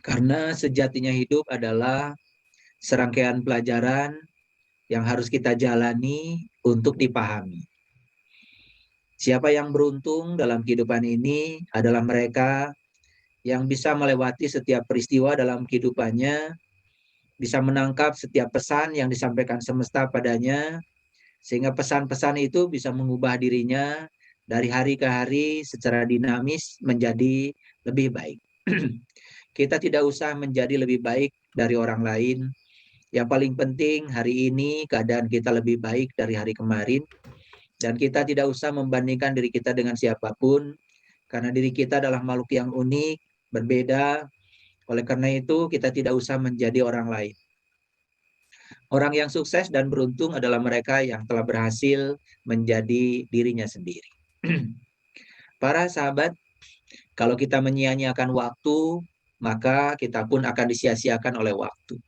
Karena sejatinya hidup adalah serangkaian pelajaran yang harus kita jalani untuk dipahami. Siapa yang beruntung dalam kehidupan ini adalah mereka yang bisa melewati setiap peristiwa dalam kehidupannya, bisa menangkap setiap pesan yang disampaikan semesta padanya, sehingga pesan-pesan itu bisa mengubah dirinya dari hari ke hari secara dinamis menjadi lebih baik. Kita tidak usah menjadi lebih baik dari orang lain. Yang paling penting hari ini keadaan kita lebih baik dari hari kemarin. Dan kita tidak usah membandingkan diri kita dengan siapapun. Karena diri kita adalah makhluk yang unik, berbeda. Oleh karena itu kita tidak usah menjadi orang lain. Orang yang sukses dan beruntung adalah mereka yang telah berhasil menjadi dirinya sendiri. Para sahabat, kalau kita menyia-nyiakan waktu, maka kita pun akan disia-siakan oleh waktu.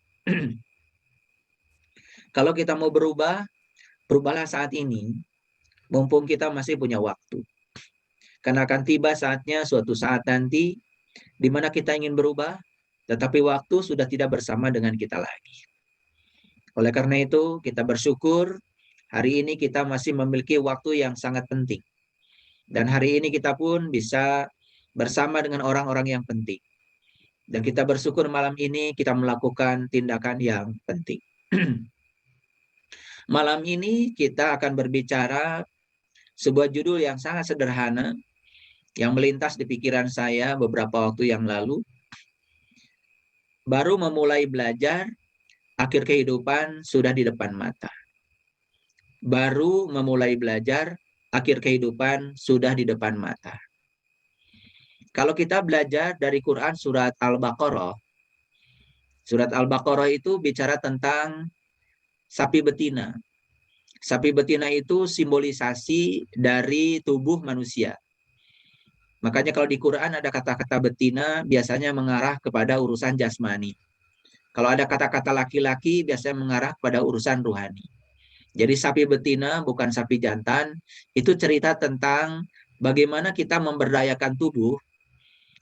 Kalau kita mau berubah, berubahlah saat ini, mumpung kita masih punya waktu. Karena akan tiba saatnya suatu saat nanti, di mana kita ingin berubah, tetapi waktu sudah tidak bersama dengan kita lagi. Oleh karena itu, kita bersyukur hari ini kita masih memiliki waktu yang sangat penting. Dan hari ini kita pun bisa bersama dengan orang-orang yang penting. Dan kita bersyukur malam ini kita melakukan tindakan yang penting. Malam ini kita akan berbicara sebuah judul yang sangat sederhana yang melintas di pikiran saya beberapa waktu yang lalu. Baru memulai belajar, akhir kehidupan sudah di depan mata. Baru memulai belajar, akhir kehidupan sudah di depan mata. Kalau kita belajar dari Quran surat Al-Baqarah itu bicara tentang sapi betina. Sapi betina itu simbolisasi dari tubuh manusia. Makanya kalau di Quran ada kata-kata betina biasanya mengarah kepada urusan jasmani. Kalau ada kata-kata laki-laki biasanya mengarah kepada urusan ruhani. Jadi sapi betina bukan sapi jantan, itu cerita tentang bagaimana kita memberdayakan tubuh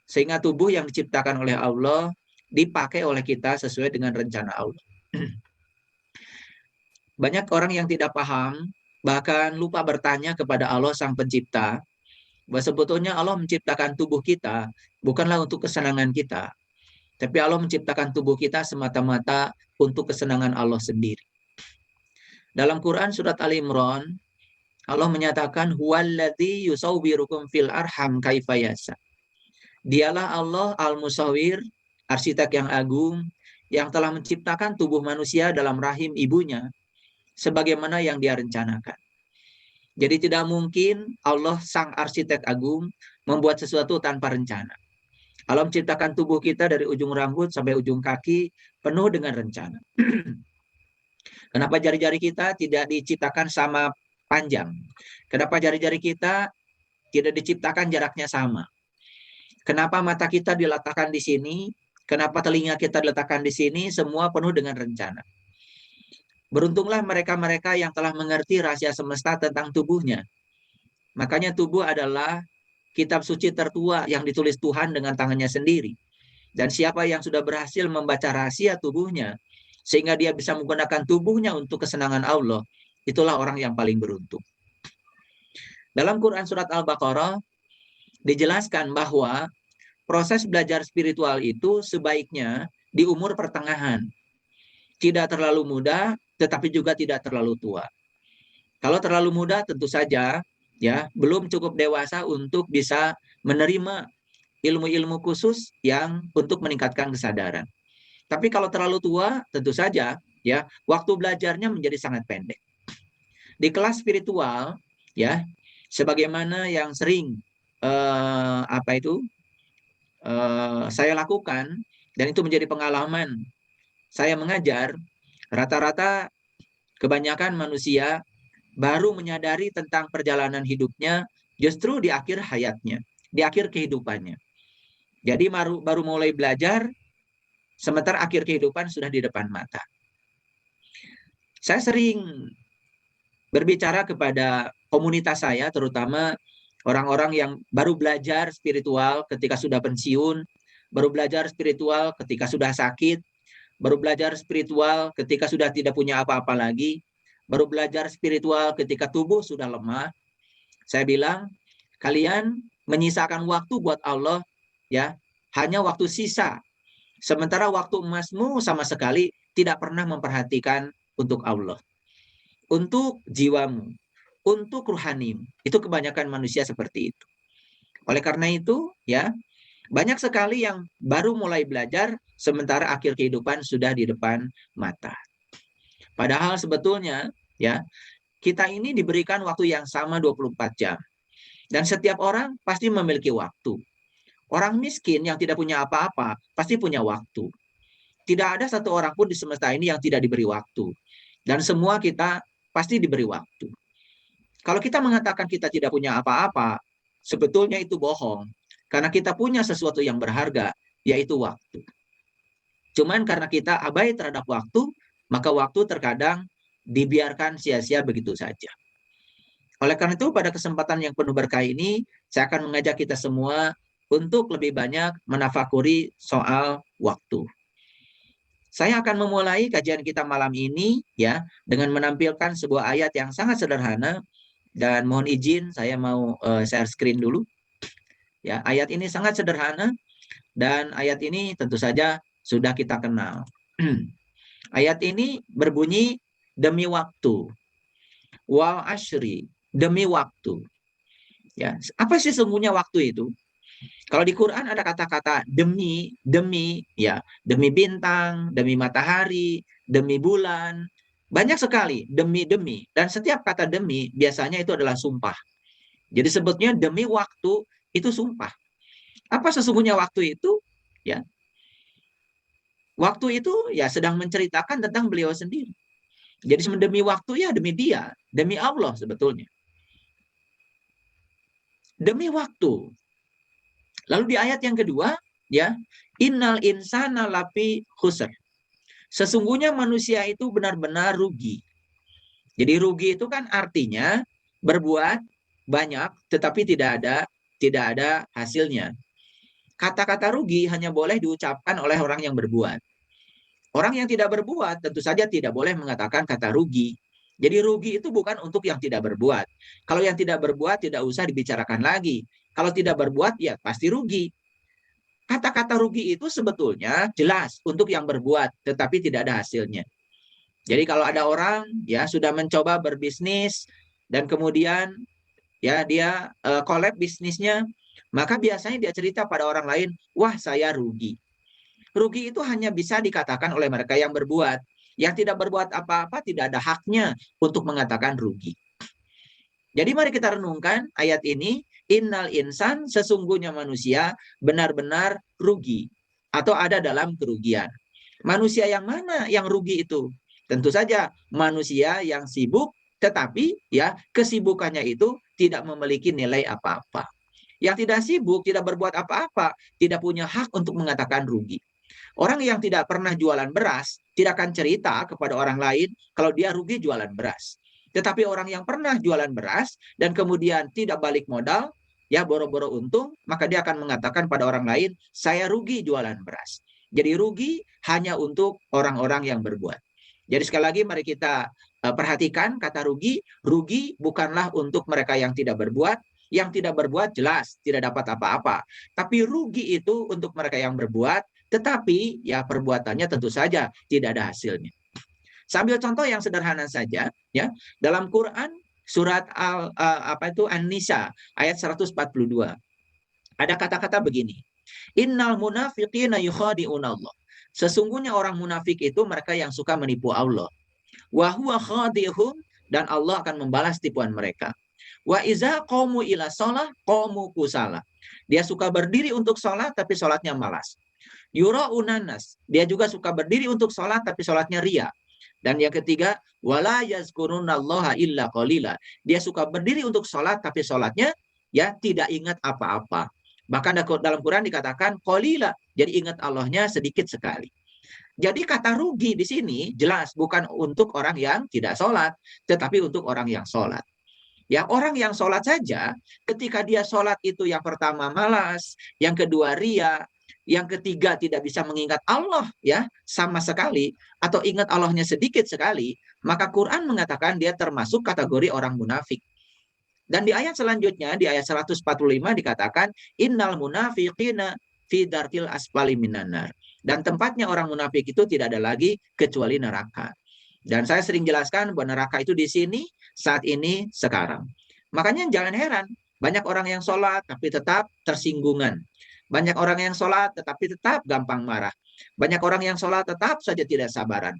sehingga tubuh yang diciptakan oleh Allah dipakai oleh kita sesuai dengan rencana Allah. Banyak orang yang tidak paham, bahkan lupa bertanya kepada Allah Sang Pencipta, bahwa sebetulnya Allah menciptakan tubuh kita bukanlah untuk kesenangan kita, tapi Allah menciptakan tubuh kita semata-mata untuk kesenangan Allah sendiri. Dalam Quran surat Ali Imran, Allah menyatakan, huwallazi yusawwirukum fil arham kaifa yasha. Dialah Allah Al-Musawwir, arsitek yang agung, yang telah menciptakan tubuh manusia dalam rahim ibunya, sebagaimana yang dia rencanakan. Jadi tidak mungkin Allah sang arsitek agung membuat sesuatu tanpa rencana. Allah menciptakan tubuh kita dari ujung rambut sampai ujung kaki penuh dengan rencana. Kenapa jari-jari kita tidak diciptakan sama panjang? Kenapa jari-jari kita tidak diciptakan jaraknya sama? Kenapa mata kita diletakkan di sini? Kenapa telinga kita diletakkan di sini? Semua penuh dengan rencana. Beruntunglah mereka-mereka yang telah mengerti rahasia semesta tentang tubuhnya. Makanya tubuh adalah kitab suci tertua yang ditulis Tuhan dengan tangannya sendiri. Dan siapa yang sudah berhasil membaca rahasia tubuhnya, sehingga dia bisa menggunakan tubuhnya untuk kesenangan Allah, itulah orang yang paling beruntung. Dalam Quran surat Al-Baqarah, dijelaskan bahwa proses belajar spiritual itu sebaiknya di umur pertengahan. Tidak terlalu muda, tetapi juga tidak terlalu tua. Kalau terlalu muda tentu saja ya belum cukup dewasa untuk bisa menerima ilmu-ilmu khusus yang untuk meningkatkan kesadaran. Tapi kalau terlalu tua tentu saja ya waktu belajarnya menjadi sangat pendek. Di kelas spiritual ya sebagaimana yang sering saya lakukan dan itu menjadi pengalaman saya mengajar, rata-rata kebanyakan manusia baru menyadari tentang perjalanan hidupnya justru di akhir hayatnya, di akhir kehidupannya. Jadi baru mulai belajar, sementara akhir kehidupan sudah di depan mata. Saya sering berbicara kepada komunitas saya, terutama orang-orang yang baru belajar spiritual ketika sudah pensiun, baru belajar spiritual ketika sudah sakit, baru belajar spiritual ketika sudah tidak punya apa-apa lagi, baru belajar spiritual ketika tubuh sudah lemah. Saya bilang, kalian menyisakan waktu buat Allah, ya, hanya waktu sisa. Sementara waktu emasmu sama sekali tidak pernah memperhatikan untuk Allah, untuk jiwamu, untuk rohanimu. Itu kebanyakan manusia seperti itu. Oleh karena itu, ya, banyak sekali yang baru mulai belajar sementara akhir kehidupan sudah di depan mata. Padahal sebetulnya, ya, kita ini diberikan waktu yang sama 24 jam. Dan setiap orang pasti memiliki waktu. Orang miskin yang tidak punya apa-apa pasti punya waktu. Tidak ada satu orang pun di semesta ini yang tidak diberi waktu. Dan semua kita pasti diberi waktu. Kalau kita mengatakan kita tidak punya apa-apa, sebetulnya itu bohong. Karena kita punya sesuatu yang berharga, yaitu waktu. Cuman karena kita abai terhadap waktu, maka waktu terkadang dibiarkan sia-sia begitu saja. Oleh karena itu, pada kesempatan yang penuh berkah ini, saya akan mengajak kita semua untuk lebih banyak menafakuri soal waktu. Saya akan memulai kajian kita malam ini ya dengan menampilkan sebuah ayat yang sangat sederhana, dan mohon izin saya mau share screen dulu. Ya, ayat ini sangat sederhana dan ayat ini tentu saja sudah kita kenal. Ayat ini berbunyi demi waktu. Wal ashri, demi waktu. Ya, apa sih sesungguhnya waktu itu? Kalau di Quran ada kata-kata demi, ya, demi bintang, demi matahari, demi bulan, banyak sekali demi. Dan setiap kata demi biasanya itu adalah sumpah. Jadi sebetulnya demi waktu itu sumpah. Apa sesungguhnya waktu itu? Ya, waktu itu ya sedang menceritakan tentang beliau sendiri. Jadi demi waktu ya demi dia, demi Allah sebetulnya. Demi waktu. Lalu di ayat yang kedua, ya, innal insana lafi khusr. Sesungguhnya manusia itu benar-benar rugi. Jadi rugi itu kan artinya berbuat banyak tetapi tidak ada hasilnya. Kata-kata rugi hanya boleh diucapkan oleh orang yang berbuat. Orang yang tidak berbuat tentu saja tidak boleh mengatakan kata rugi. Jadi rugi itu bukan untuk yang tidak berbuat. Kalau yang tidak berbuat tidak usah dibicarakan lagi. Kalau tidak berbuat ya pasti rugi. Kata-kata rugi itu sebetulnya jelas untuk yang berbuat tetapi tidak ada hasilnya. Jadi kalau ada orang ya sudah mencoba berbisnis dan kemudian ya dia collab bisnisnya, maka biasanya dia cerita pada orang lain, wah saya rugi. Rugi itu hanya bisa dikatakan oleh mereka yang berbuat. Yang tidak berbuat apa-apa tidak ada haknya untuk mengatakan rugi. Jadi mari kita renungkan ayat ini. Innal insan, sesungguhnya manusia benar-benar rugi atau ada dalam kerugian. Manusia yang mana yang rugi itu? Tentu saja manusia yang sibuk tetapi ya kesibukannya itu tidak memiliki nilai apa-apa. Yang tidak sibuk, tidak berbuat apa-apa, tidak punya hak untuk mengatakan rugi. Orang yang tidak pernah jualan beras tidak akan cerita kepada orang lain kalau dia rugi jualan beras. Tetapi orang yang pernah jualan beras dan kemudian tidak balik modal, ya boro-boro untung, maka dia akan mengatakan pada orang lain, saya rugi jualan beras. Jadi rugi hanya untuk orang-orang yang berbuat. Jadi sekali lagi mari kita perhatikan kata rugi. Rugi bukanlah untuk mereka yang tidak berbuat. Yang tidak berbuat jelas tidak dapat apa-apa. Tapi rugi itu untuk mereka yang berbuat, tetapi ya perbuatannya tentu saja tidak ada hasilnya. Sambil contoh yang sederhana saja, ya, dalam Quran surat An-Nisa ayat 142 ada kata-kata begini. Innal munafiqina yukhadi'unallah. Sesungguhnya orang munafik itu mereka yang suka menipu Allah. Wa huwa khadihum, dan Allah akan membalas tipuan mereka. Wa iza qamu ila shalah qamu kusala. Dia suka berdiri untuk sholat tapi sholatnya malas. Yura'unan nas. Dia juga suka berdiri untuk sholat tapi sholatnya ria. Dan yang ketiga, wala yazkurunallaha illa qalila. Dia suka berdiri untuk sholat tapi sholatnya ya tidak ingat apa-apa. Bahkan dalam Quran dikatakan qalila. Jadi ingat Allahnya sedikit sekali. Jadi kata rugi di sini jelas bukan untuk orang yang tidak sholat, tetapi untuk orang yang sholat. Ya, orang yang sholat saja, ketika dia sholat itu yang pertama malas, yang kedua ria, Yang ketiga tidak bisa mengingat Allah ya sama sekali, atau ingat Allahnya sedikit sekali, maka Quran mengatakan dia termasuk kategori orang munafik. Dan di ayat selanjutnya, di ayat 145 dikatakan, innal munafiqina fi darkil asfali minanar. Dan tempatnya orang munafik itu tidak ada lagi kecuali neraka. Dan saya sering jelaskan bahwa neraka itu di sini, saat ini, sekarang. Makanya jangan heran, banyak orang yang sholat tapi tetap tersinggungan. Banyak orang yang sholat tetapi tetap gampang marah. Banyak orang yang sholat tetap saja tidak sabaran.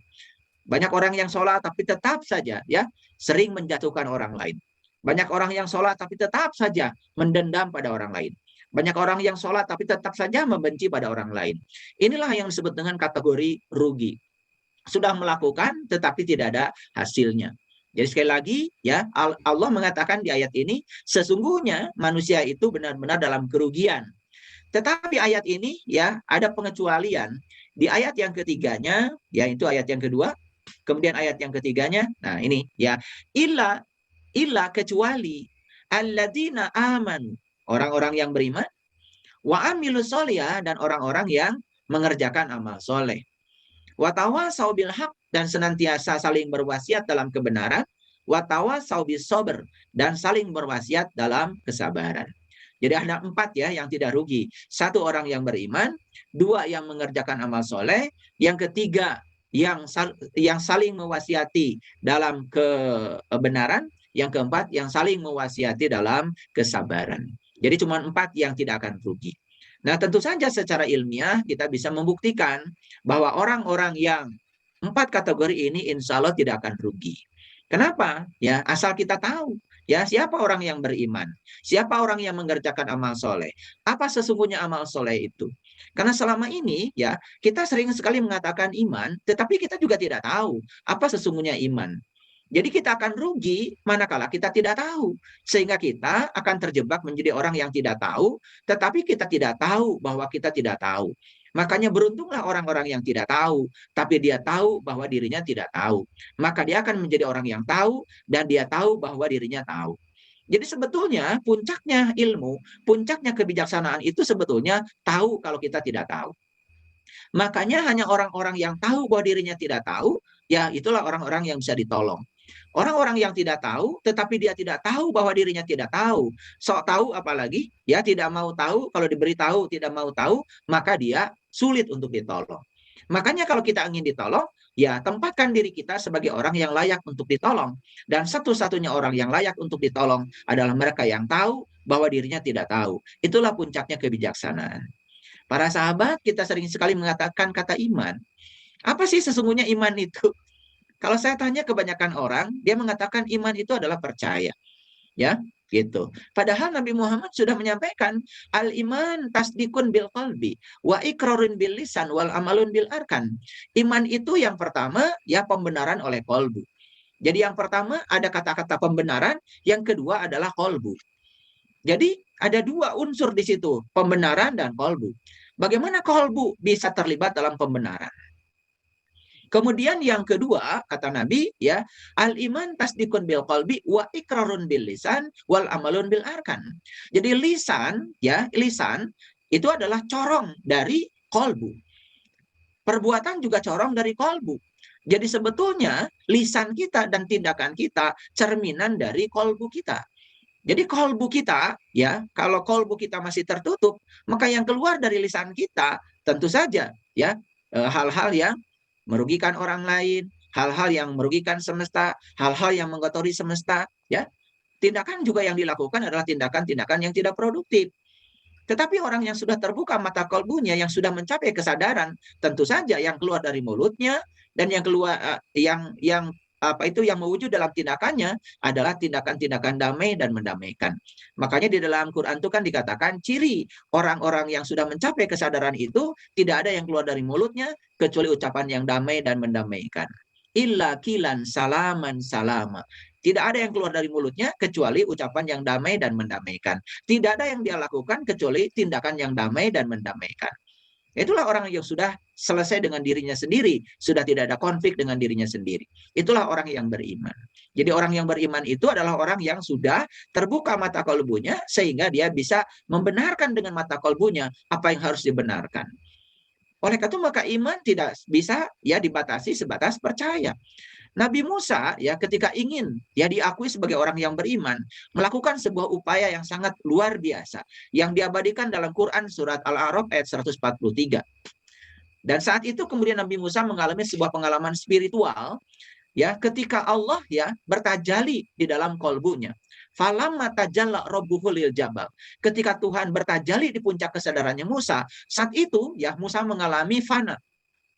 Banyak orang yang sholat tapi tetap saja ya sering menjatuhkan orang lain. Banyak orang yang sholat tapi tetap saja mendendam pada orang lain. Banyak orang yang sholat tapi tetap saja membenci pada orang lain. Inilah yang disebut dengan kategori rugi. Sudah melakukan tetapi tidak ada hasilnya. Jadi sekali lagi ya Allah mengatakan di ayat ini sesungguhnya manusia itu benar-benar dalam kerugian. Tetapi ayat ini ya ada pengecualian. Di ayat yang ketiganya, yaitu ayat yang kedua, kemudian ayat yang ketiganya, nah ini ya, illa kecuali alladzina amanu, orang-orang yang beriman, wa amilus solihah, dan orang-orang yang mengerjakan amal soleh, wa tawasau bil haq, dan senantiasa saling berwasiat dalam kebenaran, wa tawasau bis sabr, dan saling berwasiat dalam kesabaran. Jadi ada 4 ya yang tidak rugi. 1 orang yang beriman, 2 yang mengerjakan amal soleh, yang ketiga yang saling mewasiati dalam kebenaran, yang keempat yang saling mewasiati dalam kesabaran. Jadi cuma 4 yang tidak akan rugi. Nah tentu saja secara ilmiah kita bisa membuktikan bahwa orang-orang yang 4 kategori ini insya Allah tidak akan rugi. Kenapa? Ya asal kita tahu. Ya, siapa orang yang beriman? Siapa orang yang mengerjakan amal soleh? Apa sesungguhnya amal soleh itu? Karena selama ini ya kita sering sekali mengatakan iman, tetapi kita juga tidak tahu apa sesungguhnya iman. Jadi kita akan rugi manakala kita tidak tahu. Sehingga kita akan terjebak menjadi orang yang tidak tahu, tetapi kita tidak tahu bahwa kita tidak tahu. Makanya beruntunglah orang-orang yang tidak tahu, tapi dia tahu bahwa dirinya tidak tahu. Maka dia akan menjadi orang yang tahu, dan dia tahu bahwa dirinya tahu. Jadi sebetulnya puncaknya ilmu, puncaknya kebijaksanaan itu sebetulnya tahu kalau kita tidak tahu. Makanya hanya orang-orang yang tahu bahwa dirinya tidak tahu, ya itulah orang-orang yang bisa ditolong. Orang-orang yang tidak tahu, tetapi dia tidak tahu bahwa dirinya tidak tahu. Sok tahu apalagi, ya tidak mau tahu, kalau diberi tahu tidak mau tahu, maka dia sulit untuk ditolong. Makanya kalau kita ingin ditolong, ya tempatkan diri kita sebagai orang yang layak untuk ditolong. Dan satu-satunya orang yang layak untuk ditolong adalah mereka yang tahu bahwa dirinya tidak tahu. Itulah puncaknya kebijaksanaan. Para sahabat, kita sering sekali mengatakan kata iman. Apa sih sesungguhnya iman itu? Kalau saya tanya kebanyakan orang, dia mengatakan iman itu adalah percaya. Ya, gitu. Padahal Nabi Muhammad sudah menyampaikan al-iman tasdikun bil qalbi wa iqrarun bil lisan wal amalun bil arkan. Iman itu yang pertama ya pembenaran oleh qalbu. Jadi yang pertama ada kata-kata pembenaran, yang kedua adalah qalbu. Jadi ada 2 unsur di situ, pembenaran dan qalbu. Bagaimana qalbu bisa terlibat dalam pembenaran? Kemudian yang kedua kata Nabi ya, al iman tasdikun bil qalbi wa iqrarun bil lisan wal amalun bil arkan. Jadi lisan ya, lisan itu adalah corong dari qalbu. Perbuatan juga corong dari qalbu. Jadi sebetulnya lisan kita dan tindakan kita cerminan dari qalbu kita. Jadi qalbu kita ya, kalau qalbu kita masih tertutup, maka yang keluar dari lisan kita tentu saja ya hal-hal yang merugikan orang lain, hal-hal yang merugikan semesta, hal-hal yang mengotori semesta, ya. Tindakan juga yang dilakukan adalah tindakan-tindakan yang tidak produktif. Tetapi orang yang sudah terbuka mata kalbunya, yang sudah mencapai kesadaran, tentu saja yang keluar dari mulutnya dan yang keluar yang mewujud dalam tindakannya adalah tindakan-tindakan damai dan mendamaikan. Makanya di dalam Quran itu kan dikatakan ciri orang-orang yang sudah mencapai kesadaran itu tidak ada yang keluar dari mulutnya kecuali ucapan yang damai dan mendamaikan. Illa kilan salaman salama. Tidak ada yang keluar dari mulutnya kecuali ucapan yang damai dan mendamaikan. Tidak ada yang dia lakukan kecuali tindakan yang damai dan mendamaikan. Itulah orang yang sudah selesai dengan dirinya sendiri, sudah tidak ada konflik dengan dirinya sendiri. Itulah orang yang beriman. Jadi orang yang beriman itu adalah orang yang sudah terbuka mata kalbunya sehingga dia bisa membenarkan dengan mata kalbunya apa yang harus dibenarkan. Oleh karena itu maka iman tidak bisa ya dibatasi sebatas percaya. Nabi Musa ya ketika ingin ya diakui sebagai orang yang beriman, melakukan sebuah upaya yang sangat luar biasa yang diabadikan dalam Quran surat Al-A'raf ayat 143. Dan saat itu kemudian Nabi Musa mengalami sebuah pengalaman spiritual ya ketika Allah ya bertajali di dalam kolbunya. Falamma tajalla rabbuhu lil jabal. Ketika Tuhan bertajali di puncak kesadarannya Musa, saat itu ya Musa mengalami fana.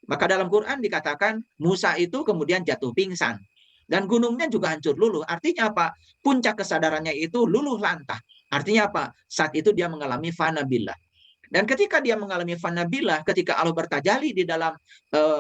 Maka dalam Quran dikatakan Musa itu kemudian jatuh pingsan. Dan gunungnya juga hancur luluh. Artinya apa? Puncak kesadarannya itu luluh lantah. Artinya apa? Saat itu dia mengalami fana billah. Dan ketika dia mengalami fana billah, ketika Allah bertajali di dalam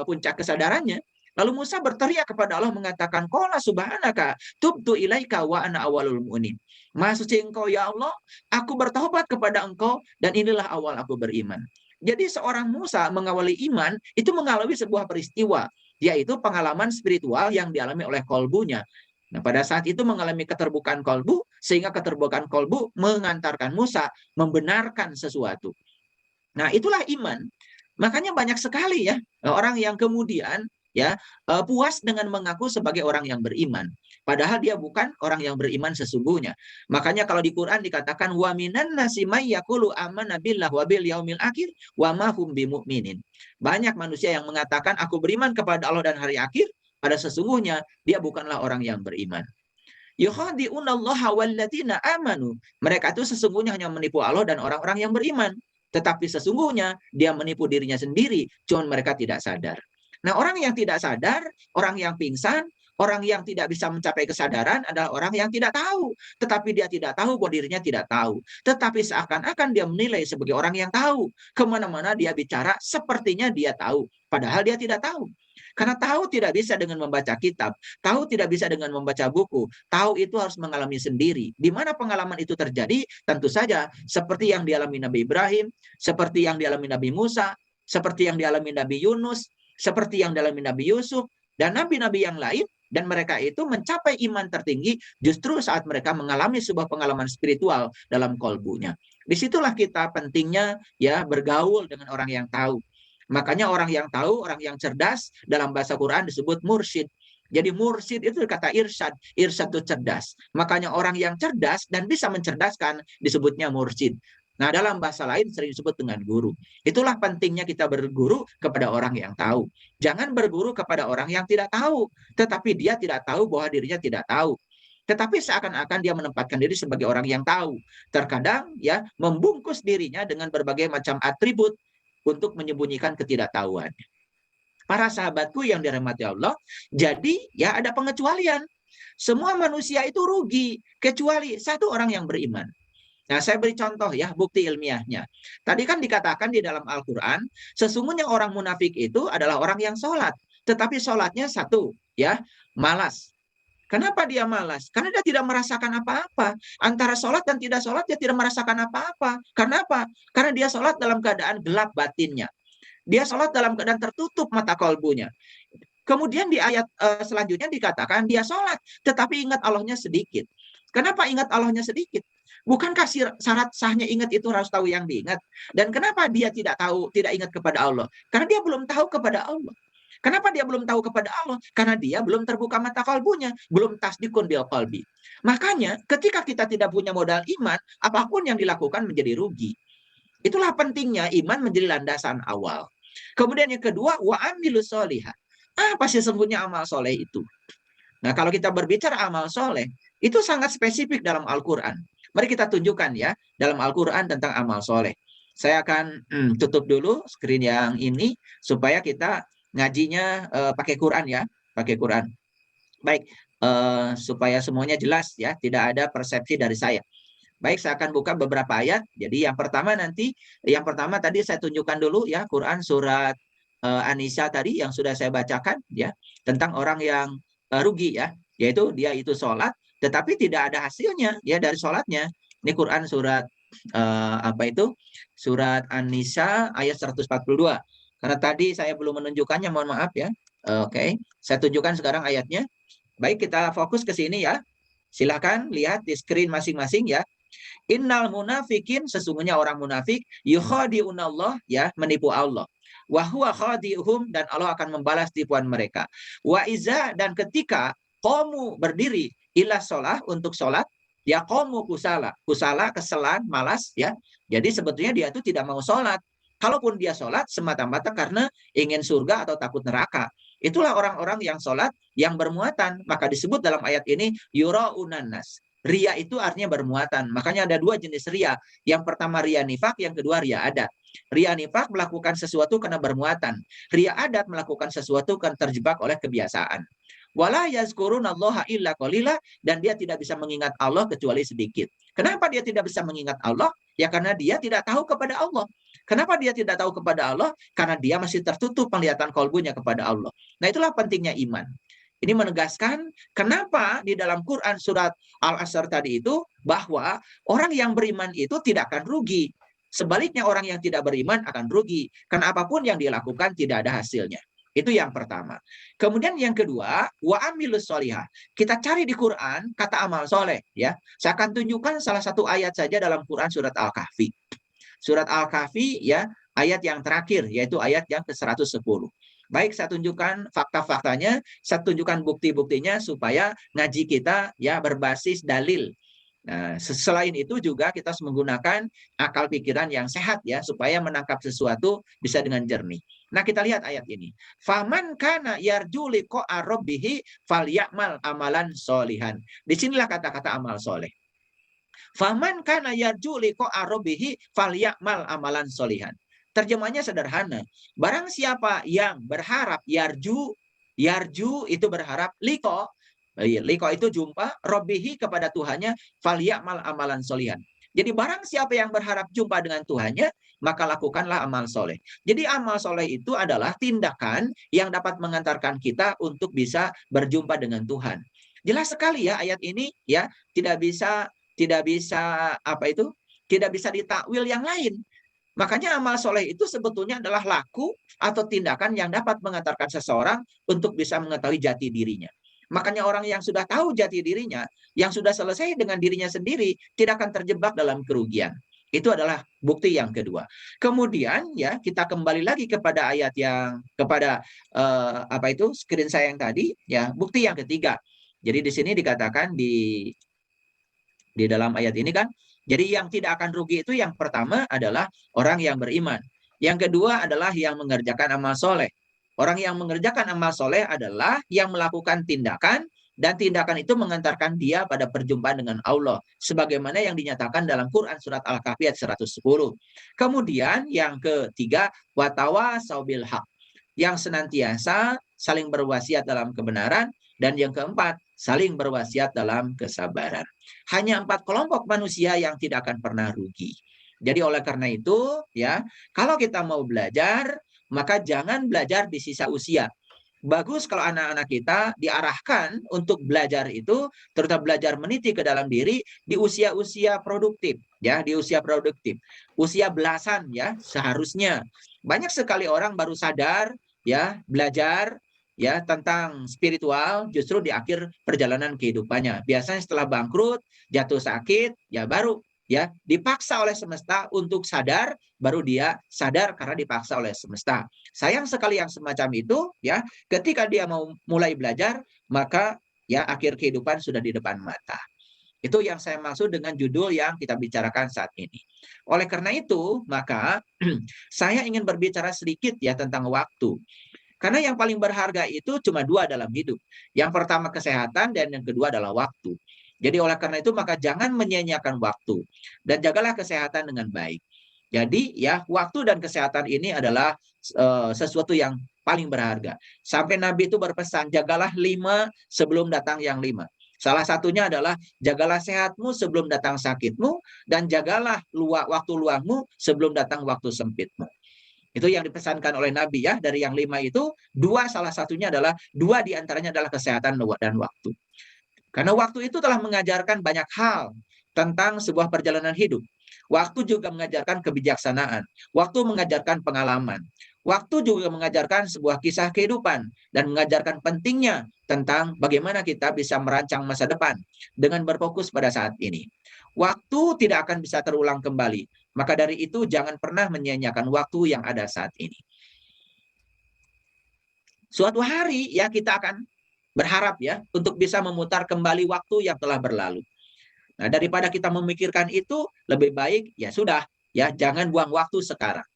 puncak kesadarannya, lalu Musa berteriak kepada Allah mengatakan, Qala subhanaka tubtu ilaika wa ana awalul mu'minin. Maha suci engkau ya Allah, aku bertobat kepada engkau dan inilah awal aku beriman. Jadi seorang Musa mengawali iman itu mengalami sebuah peristiwa, yaitu pengalaman spiritual yang dialami oleh kolbunya. Nah, pada saat itu mengalami keterbukaan kolbu, sehingga keterbukaan kolbu mengantarkan Musa membenarkan sesuatu. Nah, itulah iman. Makanya banyak sekali ya orang yang kemudian ya puas dengan mengaku sebagai orang yang beriman. Padahal dia bukan orang yang beriman sesungguhnya. Makanya kalau di Quran dikatakan wa minan nasi may yaqulu amanna billah wa bil yaumil akhir wa ma hum bimumin. Banyak manusia yang mengatakan aku beriman kepada Allah dan hari akhir, pada sesungguhnya dia bukanlah orang yang beriman. Yukhadi'unallaha walladzina amanu. Mereka itu sesungguhnya hanya menipu Allah dan orang-orang yang beriman. Tetapi sesungguhnya dia menipu dirinya sendiri, cuma mereka tidak sadar. Nah, orang yang tidak sadar, orang yang pingsan, orang yang tidak bisa mencapai kesadaran adalah orang yang tidak tahu. Tetapi dia tidak tahu bahwa dirinya tidak tahu. Tetapi seakan-akan dia menilai sebagai orang yang tahu. Kemana-mana dia bicara sepertinya dia tahu. Padahal dia tidak tahu. Karena tahu tidak bisa dengan membaca kitab, tahu tidak bisa dengan membaca buku, tahu itu harus mengalami sendiri. Di mana pengalaman itu terjadi? Tentu saja seperti yang dialami Nabi Ibrahim, seperti yang dialami Nabi Musa, seperti yang dialami Nabi Yunus, seperti yang dialami Nabi Yusuf, dan nabi-nabi yang lain, dan mereka itu mencapai iman tertinggi justru saat mereka mengalami sebuah pengalaman spiritual dalam kolbunya. Disitulah kita pentingnya ya bergaul dengan orang yang tahu. Makanya orang yang tahu, orang yang cerdas dalam bahasa Quran disebut mursyid. Jadi mursyid itu kata irsyad. Irsyad itu cerdas. Makanya orang yang cerdas dan bisa mencerdaskan disebutnya mursyid. Nah, dalam bahasa lain sering disebut dengan guru. Itulah pentingnya kita berguru kepada orang yang tahu. Jangan berguru kepada orang yang tidak tahu. Tetapi dia tidak tahu bahwa dirinya tidak tahu. Tetapi seakan-akan dia menempatkan diri sebagai orang yang tahu. Terkadang ya membungkus dirinya dengan berbagai macam atribut untuk menyembunyikan ketidaktahuan. Para sahabatku yang dirahmati Allah, jadi ya ada pengecualian. Semua manusia itu rugi, kecuali satu orang yang beriman. Nah, saya beri contoh ya, bukti ilmiahnya. Tadi kan dikatakan di dalam Al-Quran, sesungguhnya orang munafik itu adalah orang yang sholat. Tetapi sholatnya satu, ya, malas. Kenapa dia malas? Karena dia tidak merasakan apa-apa. Antara sholat dan tidak sholat, dia tidak merasakan apa-apa. Karena apa? Karena dia sholat dalam keadaan gelap batinnya. Dia sholat dalam keadaan tertutup mata kolbunya. Kemudian di ayat selanjutnya dikatakan dia sholat, tetapi ingat Allahnya sedikit. Kenapa ingat Allahnya sedikit? Bukankah syarat sahnya ingat itu harus tahu yang diingat? Dan kenapa dia tidak tahu, tidak ingat kepada Allah? Karena dia belum tahu kepada Allah. Kenapa dia belum tahu kepada Allah? Karena dia belum terbuka mata kalbunya, belum tasdikun bil qalbi. Makanya ketika kita tidak punya modal iman, apapun yang dilakukan menjadi rugi. Itulah pentingnya iman menjadi landasan awal. Kemudian yang kedua, wa amilus solihah. Apa sih sesungguhnya amal soleh itu? Nah, kalau kita berbicara amal soleh, itu sangat spesifik dalam Al-Quran. Mari kita tunjukkan ya, dalam Al-Quran tentang amal soleh. Saya akan tutup dulu screen yang ini, supaya kita ngajinya pakai Quran ya, pakai Quran. Baik, supaya semuanya jelas ya, tidak ada persepsi dari saya. Baik, saya akan buka beberapa ayat. Jadi yang pertama tadi saya tunjukkan dulu ya, Quran surat An-Nisa tadi yang sudah saya bacakan ya, tentang orang yang rugi ya, yaitu dia itu sholat, tetapi tidak ada hasilnya ya dari sholatnya. Ini Quran surat apa itu? Surat An-Nisa ayat 142. Karena tadi saya belum menunjukkannya, mohon maaf ya. Oke, saya tunjukkan sekarang ayatnya. Baik, kita fokus ke sini ya. Silakan lihat di screen masing-masing ya. Innal munafikin, sesungguhnya orang munafik, yukhadi'unallah, ya, menipu Allah. Wa huwa khadi'uhum, dan Allah akan membalas tipuan mereka. Wa iza, dan ketika qamu berdiri ila sholah, untuk sholat, ya qamu kusala. Kusala keselan, malas ya. Jadi sebetulnya dia itu tidak mau sholat. Kalaupun dia sholat semata-mata karena ingin surga atau takut neraka. Itulah orang-orang yang sholat yang bermuatan. Maka disebut dalam ayat ini yura'unan nas. Ria itu artinya bermuatan. Makanya ada dua jenis ria. Yang pertama ria nifak, yang kedua ria adat. Ria nifak melakukan sesuatu karena bermuatan. Ria adat melakukan sesuatu karena terjebak oleh kebiasaan. Wala yazkurunallaha illa qalila, dan dia tidak bisa mengingat Allah kecuali sedikit. Kenapa dia tidak bisa mengingat Allah? Ya karena dia tidak tahu kepada Allah. Kenapa dia tidak tahu kepada Allah? Karena dia masih tertutup penglihatan kolbunya kepada Allah. Nah, itulah pentingnya iman. Ini menegaskan kenapa di dalam Quran surat Al-Asr tadi itu bahwa orang yang beriman itu tidak akan rugi. Sebaliknya orang yang tidak beriman akan rugi. Karena apapun yang dilakukan tidak ada hasilnya. Itu yang pertama. Kemudian yang kedua, wa amilus solihah. Kita cari di Quran kata amal soleh. Ya, saya akan tunjukkan salah satu ayat saja dalam Quran surat Al-Kahfi. Surat Al-Kahfi ya, ayat yang terakhir, yaitu ayat yang ke-110. Baik, saya tunjukkan fakta-faktanya, saya tunjukkan bukti-buktinya supaya ngaji kita ya berbasis dalil. Nah, selain itu juga kita harus menggunakan akal pikiran yang sehat ya, supaya menangkap sesuatu bisa dengan jernih. Nah, kita lihat ayat ini. Faman kana yarju liqa'a rabbih falyamal amalan solihan. Disinilah kata-kata amal soleh. Faman kana yarju liqa'a rabbih falyamal amalan solihan. Terjemahnya sederhana. Barang siapa yang berharap yarju, yarju itu berharap, liko itu jumpa, robbihi kepada Tuhannya, falyamal amalan solihan. Jadi barang siapa yang berharap jumpa dengan Tuhannya, maka lakukanlah amal soleh. Jadi amal soleh itu adalah tindakan yang dapat mengantarkan kita untuk bisa berjumpa dengan Tuhan. Jelas sekali ya ayat ini ya, tidak bisa apa itu? Tidak bisa ditakwil yang lain. Makanya amal soleh itu sebetulnya adalah laku atau tindakan yang dapat mengantarkan seseorang untuk bisa mengetahui jati dirinya. Makanya orang yang sudah tahu jati dirinya, yang sudah selesai dengan dirinya sendiri, tidak akan terjebak dalam kerugian. Itu adalah bukti yang kedua. Kemudian ya kita kembali lagi kepada ayat yang kepada apa itu screen saya yang tadi ya, bukti yang ketiga. Jadi di sini dikatakan di dalam ayat ini kan, jadi yang tidak akan rugi itu yang pertama adalah orang yang beriman. Yang kedua adalah yang mengerjakan amal soleh. Orang yang mengerjakan amal soleh adalah yang melakukan tindakan, dan tindakan itu mengantarkan dia pada perjumpaan dengan Allah. Sebagaimana yang dinyatakan dalam Quran surat Al-Kahfi ayat 110. Kemudian yang ketiga, watawasau bil haq. Yang senantiasa saling berwasiat dalam kebenaran. Dan yang keempat, saling berwasiat dalam kesabaran. Hanya 4 kelompok manusia yang tidak akan pernah rugi. Jadi oleh karena itu, ya, kalau kita mau belajar, maka jangan belajar di sisa usia. Bagus kalau anak-anak kita diarahkan untuk belajar itu, terutama belajar meniti ke dalam diri di usia-usia produktif, ya, di usia produktif. Usia belasan ya, seharusnya. Banyak sekali orang baru sadar ya, belajar ya tentang spiritual justru di akhir perjalanan kehidupannya. Biasanya setelah bangkrut, jatuh sakit, ya baru ya dipaksa oleh semesta untuk sadar, baru dia sadar karena dipaksa oleh semesta. Sayang sekali yang semacam itu ya, ketika dia mau mulai belajar, maka ya akhir kehidupan sudah di depan mata. Itu yang saya maksud dengan judul yang kita bicarakan saat ini. Oleh karena itu, maka saya ingin berbicara sedikit ya tentang waktu. Karena yang paling berharga itu cuma 2 dalam hidup. Yang pertama kesehatan, dan yang kedua adalah waktu. Jadi oleh karena itu maka jangan menyia-nyiakan waktu, dan jagalah kesehatan dengan baik. Jadi ya waktu dan kesehatan ini adalah sesuatu yang paling berharga. Sampai Nabi itu berpesan, jagalah 5 sebelum datang yang 5. Salah satunya adalah jagalah sehatmu sebelum datang sakitmu, dan jagalah waktu luangmu sebelum datang waktu sempitmu. Itu yang dipesankan oleh Nabi ya. Dari yang 5 itu, 2 salah satunya adalah, 2 diantaranya adalah kesehatan dan waktu. Karena waktu itu telah mengajarkan banyak hal tentang sebuah perjalanan hidup. Waktu juga mengajarkan kebijaksanaan. Waktu mengajarkan pengalaman. Waktu juga mengajarkan sebuah kisah kehidupan dan mengajarkan pentingnya tentang bagaimana kita bisa merancang masa depan dengan berfokus pada saat ini. Waktu tidak akan bisa terulang kembali. Maka dari itu jangan pernah menyia-nyiakan waktu yang ada saat ini. Suatu hari ya kita akan berharap ya untuk bisa memutar kembali waktu yang telah berlalu. Nah, daripada kita memikirkan itu, lebih baik ya sudah, ya jangan buang waktu sekarang.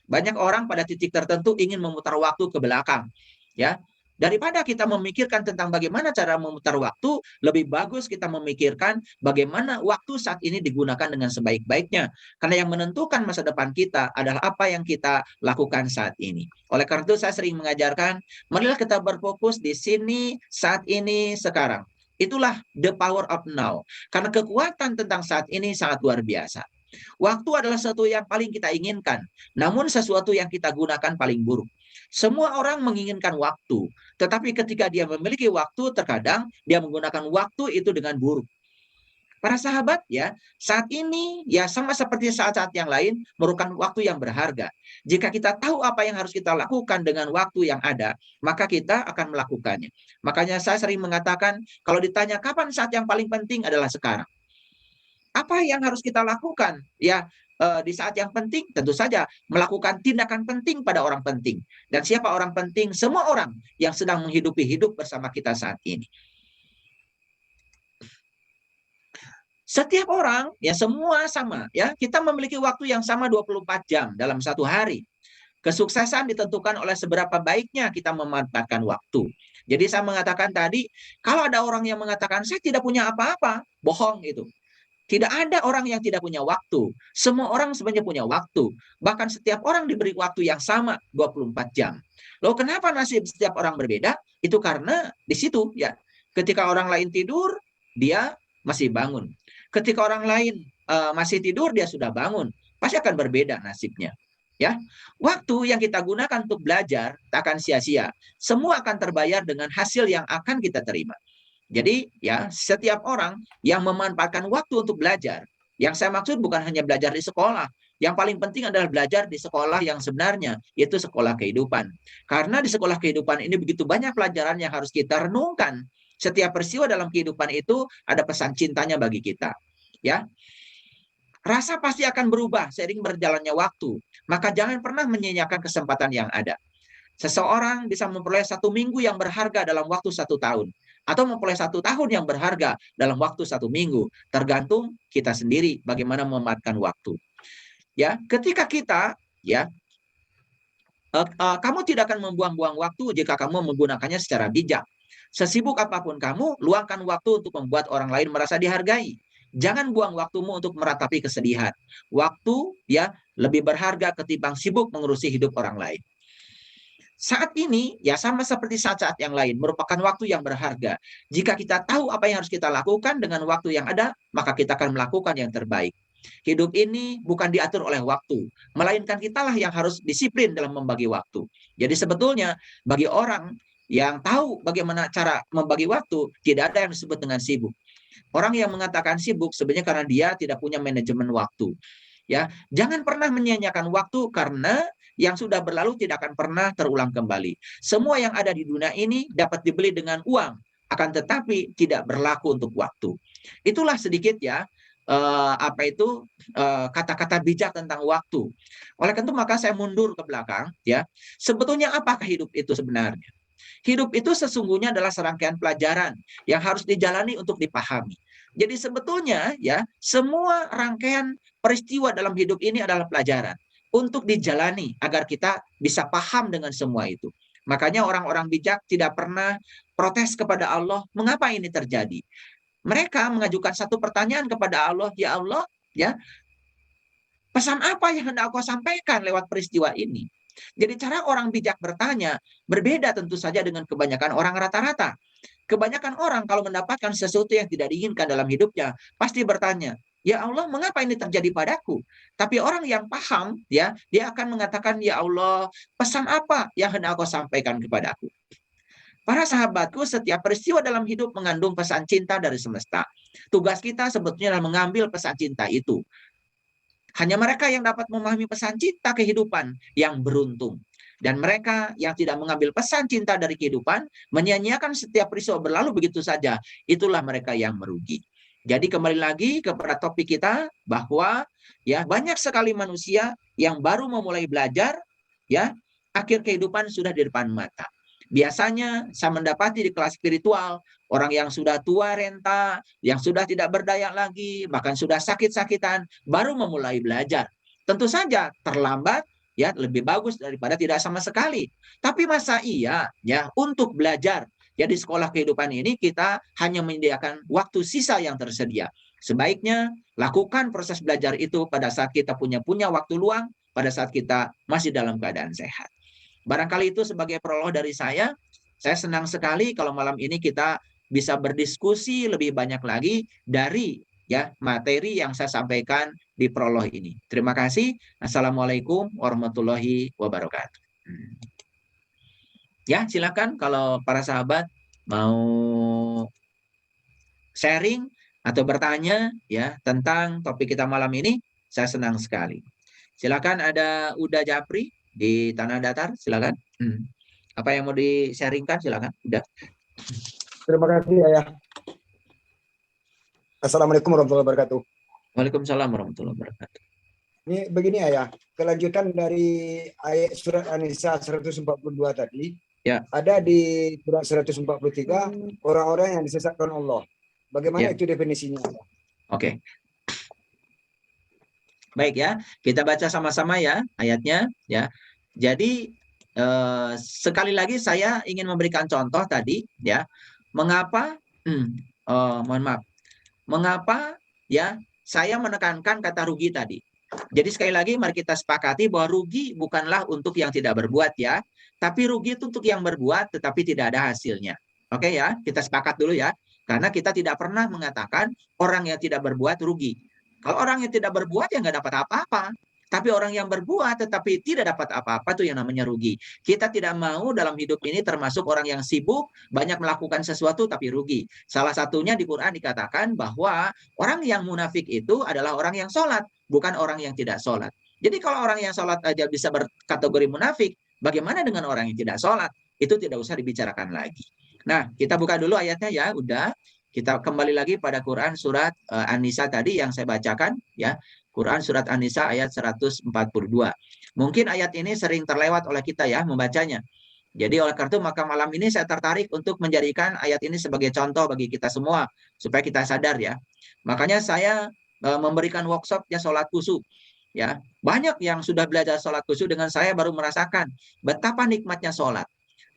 Banyak orang pada titik tertentu ingin memutar waktu ke belakang, ya. Daripada kita memikirkan tentang bagaimana cara memutar waktu, lebih bagus kita memikirkan bagaimana waktu saat ini digunakan dengan sebaik-baiknya. Karena yang menentukan masa depan kita adalah apa yang kita lakukan saat ini. Oleh karena itu saya sering mengajarkan, marilah kita berfokus di sini, saat ini, sekarang. Itulah the power of now. Karena kekuatan tentang saat ini sangat luar biasa. Waktu adalah sesuatu yang paling kita inginkan, namun sesuatu yang kita gunakan paling buruk. Semua orang menginginkan waktu, tetapi ketika dia memiliki waktu, terkadang dia menggunakan waktu itu dengan buruk. Para sahabat ya, saat ini ya sama seperti saat-saat yang lain merupakan waktu yang berharga. Jika kita tahu apa yang harus kita lakukan dengan waktu yang ada, maka kita akan melakukannya. Makanya saya sering mengatakan, kalau ditanya kapan saat yang paling penting adalah sekarang. Apa yang harus kita lakukan? Ya, di saat yang penting tentu saja melakukan tindakan penting pada orang penting. Dan siapa orang penting? Semua orang yang sedang menghidupi hidup bersama kita saat ini. Setiap orang ya semua sama ya. Kita memiliki waktu yang sama 24 jam dalam satu hari. Kesuksesan ditentukan oleh seberapa baiknya kita memanfaatkan waktu. Jadi saya mengatakan tadi, kalau ada orang yang mengatakan saya tidak punya apa-apa, bohong itu. Tidak ada orang yang tidak punya waktu. Semua orang sebenarnya punya waktu. Bahkan setiap orang diberi waktu yang sama 24 jam. Loh kenapa nasib setiap orang berbeda? Itu karena di situ ya. Ketika orang lain tidur, dia masih bangun. Ketika orang lain masih tidur, dia sudah bangun. Pasti akan berbeda nasibnya. Ya, waktu yang kita gunakan untuk belajar tak akan sia-sia. Semua akan terbayar dengan hasil yang akan kita terima. Jadi ya setiap orang yang memanfaatkan waktu untuk belajar, yang saya maksud bukan hanya belajar di sekolah, yang paling penting adalah belajar di sekolah yang sebenarnya, yaitu sekolah kehidupan. Karena di sekolah kehidupan ini begitu banyak pelajaran yang harus kita renungkan. Setiap peristiwa dalam kehidupan itu ada pesan cintanya bagi kita. Ya, rasa pasti akan berubah seiring berjalannya waktu. Maka jangan pernah menyia-nyiakan kesempatan yang ada. Seseorang bisa memperoleh 1 minggu yang berharga dalam waktu 1 tahun. Atau memperoleh 1 tahun yang berharga dalam waktu 1 minggu. Tergantung kita sendiri bagaimana memanfaatkan waktu. Ya, ketika kita, ya, kamu tidak akan membuang-buang waktu jika kamu menggunakannya secara bijak. Sesibuk apapun kamu, luangkan waktu untuk membuat orang lain merasa dihargai. Jangan buang waktumu untuk meratapi kesedihan. Waktu ya lebih berharga ketimbang sibuk mengurusi hidup orang lain. Saat ini ya sama seperti saat-saat yang lain merupakan waktu yang berharga. Jika kita tahu apa yang harus kita lakukan dengan waktu yang ada, maka kita akan melakukan yang terbaik. Hidup ini bukan diatur oleh waktu, melainkan kitalah yang harus disiplin dalam membagi waktu. Jadi sebetulnya bagi orang yang tahu bagaimana cara membagi waktu, tidak ada yang disebut dengan sibuk. Orang yang mengatakan sibuk sebenarnya karena dia tidak punya manajemen waktu. Ya, jangan pernah menyia-nyiakan waktu karena yang sudah berlalu tidak akan pernah terulang kembali. Semua yang ada di dunia ini dapat dibeli dengan uang, akan tetapi tidak berlaku untuk waktu. Itulah sedikit ya kata-kata bijak tentang waktu. Oleh karena itu maka saya mundur ke belakang ya. Sebetulnya apakah hidup itu sebenarnya? Hidup itu sesungguhnya adalah serangkaian pelajaran yang harus dijalani untuk dipahami. Jadi sebetulnya ya semua rangkaian peristiwa dalam hidup ini adalah pelajaran untuk dijalani agar kita bisa paham dengan semua itu. Makanya orang-orang bijak tidak pernah protes kepada Allah, mengapa ini terjadi? Mereka mengajukan satu pertanyaan kepada Allah, ya Allah, ya, pesan apa yang hendak Kau sampaikan lewat peristiwa ini? Jadi cara orang bijak bertanya berbeda tentu saja dengan kebanyakan orang rata-rata. Kebanyakan orang kalau mendapatkan sesuatu yang tidak diinginkan dalam hidupnya, pasti bertanya, ya Allah, mengapa ini terjadi padaku? Tapi orang yang paham, ya, dia akan mengatakan, ya Allah, pesan apa yang hendak Kau sampaikan kepadaku? Para sahabatku, setiap peristiwa dalam hidup mengandung pesan cinta dari semesta. Tugas kita sebetulnya adalah mengambil pesan cinta itu. Hanya mereka yang dapat memahami pesan cinta kehidupan yang beruntung. Dan mereka yang tidak mengambil pesan cinta dari kehidupan, menyia-nyiakan setiap peristiwa berlalu begitu saja, itulah mereka yang merugi. Jadi kembali lagi kepada topik kita bahwa ya banyak sekali manusia yang baru memulai belajar, ya akhir kehidupan sudah di depan mata. Biasanya saya mendapati di kelas spiritual orang yang sudah tua renta, yang sudah tidak berdaya lagi, bahkan sudah sakit-sakitan, baru memulai belajar. Tentu saja terlambat, ya lebih bagus daripada tidak sama sekali. Tapi masa iya ya untuk belajar? Ya di sekolah kehidupan ini kita hanya menyediakan waktu sisa yang tersedia. Sebaiknya lakukan proses belajar itu pada saat kita punya waktu luang, pada saat kita masih dalam keadaan sehat. Barangkali itu sebagai prolog dari saya. Saya senang sekali kalau malam ini kita bisa berdiskusi lebih banyak lagi dari ya materi yang saya sampaikan di prolog ini. Terima kasih. Assalamualaikum warahmatullahi wabarakatuh. Ya, silakan kalau para sahabat mau sharing atau bertanya ya tentang topik kita malam ini, saya senang sekali. Silakan ada Uda Japri di Tanah Datar, silakan. Apa yang mau di-sharingkan, silakan. Udah. Terima kasih, Ayah. Assalamualaikum warahmatullahi wabarakatuh. Waalaikumsalam warahmatullahi wabarakatuh. Ini begini, Ayah. Kelanjutan dari ayat surat An-Nisa 142 tadi, ya. Ada di surat 143, orang-orang yang disesatkan Allah. Bagaimana itu definisinya? Oke. Baik ya, kita baca sama-sama ya ayatnya ya. Jadi sekali lagi saya ingin memberikan contoh tadi ya. Mengapa mohon maaf. Mengapa ya saya menekankan kata rugi tadi. Jadi sekali lagi mari kita sepakati bahwa rugi bukanlah untuk yang tidak berbuat ya, tapi rugi itu untuk yang berbuat tetapi tidak ada hasilnya. Oke ya, kita sepakat dulu ya. Karena kita tidak pernah mengatakan orang yang tidak berbuat rugi. Kalau orang yang tidak berbuat ya nggak dapat apa-apa. Tapi orang yang berbuat tetapi tidak dapat apa-apa itu yang namanya rugi. Kita tidak mau dalam hidup ini termasuk orang yang sibuk, banyak melakukan sesuatu tapi rugi. Salah satunya di Quran dikatakan bahwa orang yang munafik itu adalah orang yang sholat, bukan orang yang tidak sholat. Jadi kalau orang yang sholat aja bisa berkategori munafik, bagaimana dengan orang yang tidak sholat? Itu tidak usah dibicarakan lagi. Nah, kita buka dulu ayatnya ya, udah. Kita kembali lagi pada Quran surat An-Nisa tadi yang saya bacakan ya. Quran surat An-Nisa ayat 142. Mungkin ayat ini sering terlewat oleh kita ya membacanya. Jadi oleh karena itu maka malam ini saya tertarik untuk menjadikan ayat ini sebagai contoh bagi kita semua supaya kita sadar ya. Makanya saya memberikan workshopnya sholat khusyuk ya. Banyak yang sudah belajar sholat khusyuk dengan saya baru merasakan betapa nikmatnya sholat.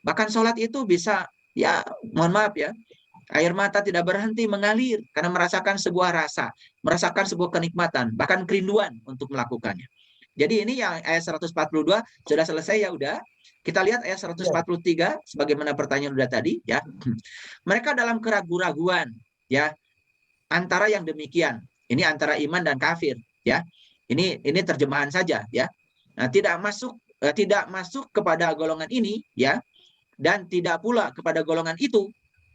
Bahkan sholat itu bisa ya mohon maaf ya, air mata tidak berhenti mengalir karena merasakan sebuah rasa, merasakan sebuah kenikmatan, bahkan kerinduan untuk melakukannya. Jadi ini yang ayat 142 sudah selesai ya udah. Kita lihat ayat 143 sebagaimana pertanyaan udah tadi ya. Mereka dalam keraguan-raguan ya antara yang demikian. Ini antara iman dan kafir ya. Ini terjemahan saja ya. Nah, tidak masuk kepada golongan ini ya dan tidak pula kepada golongan itu,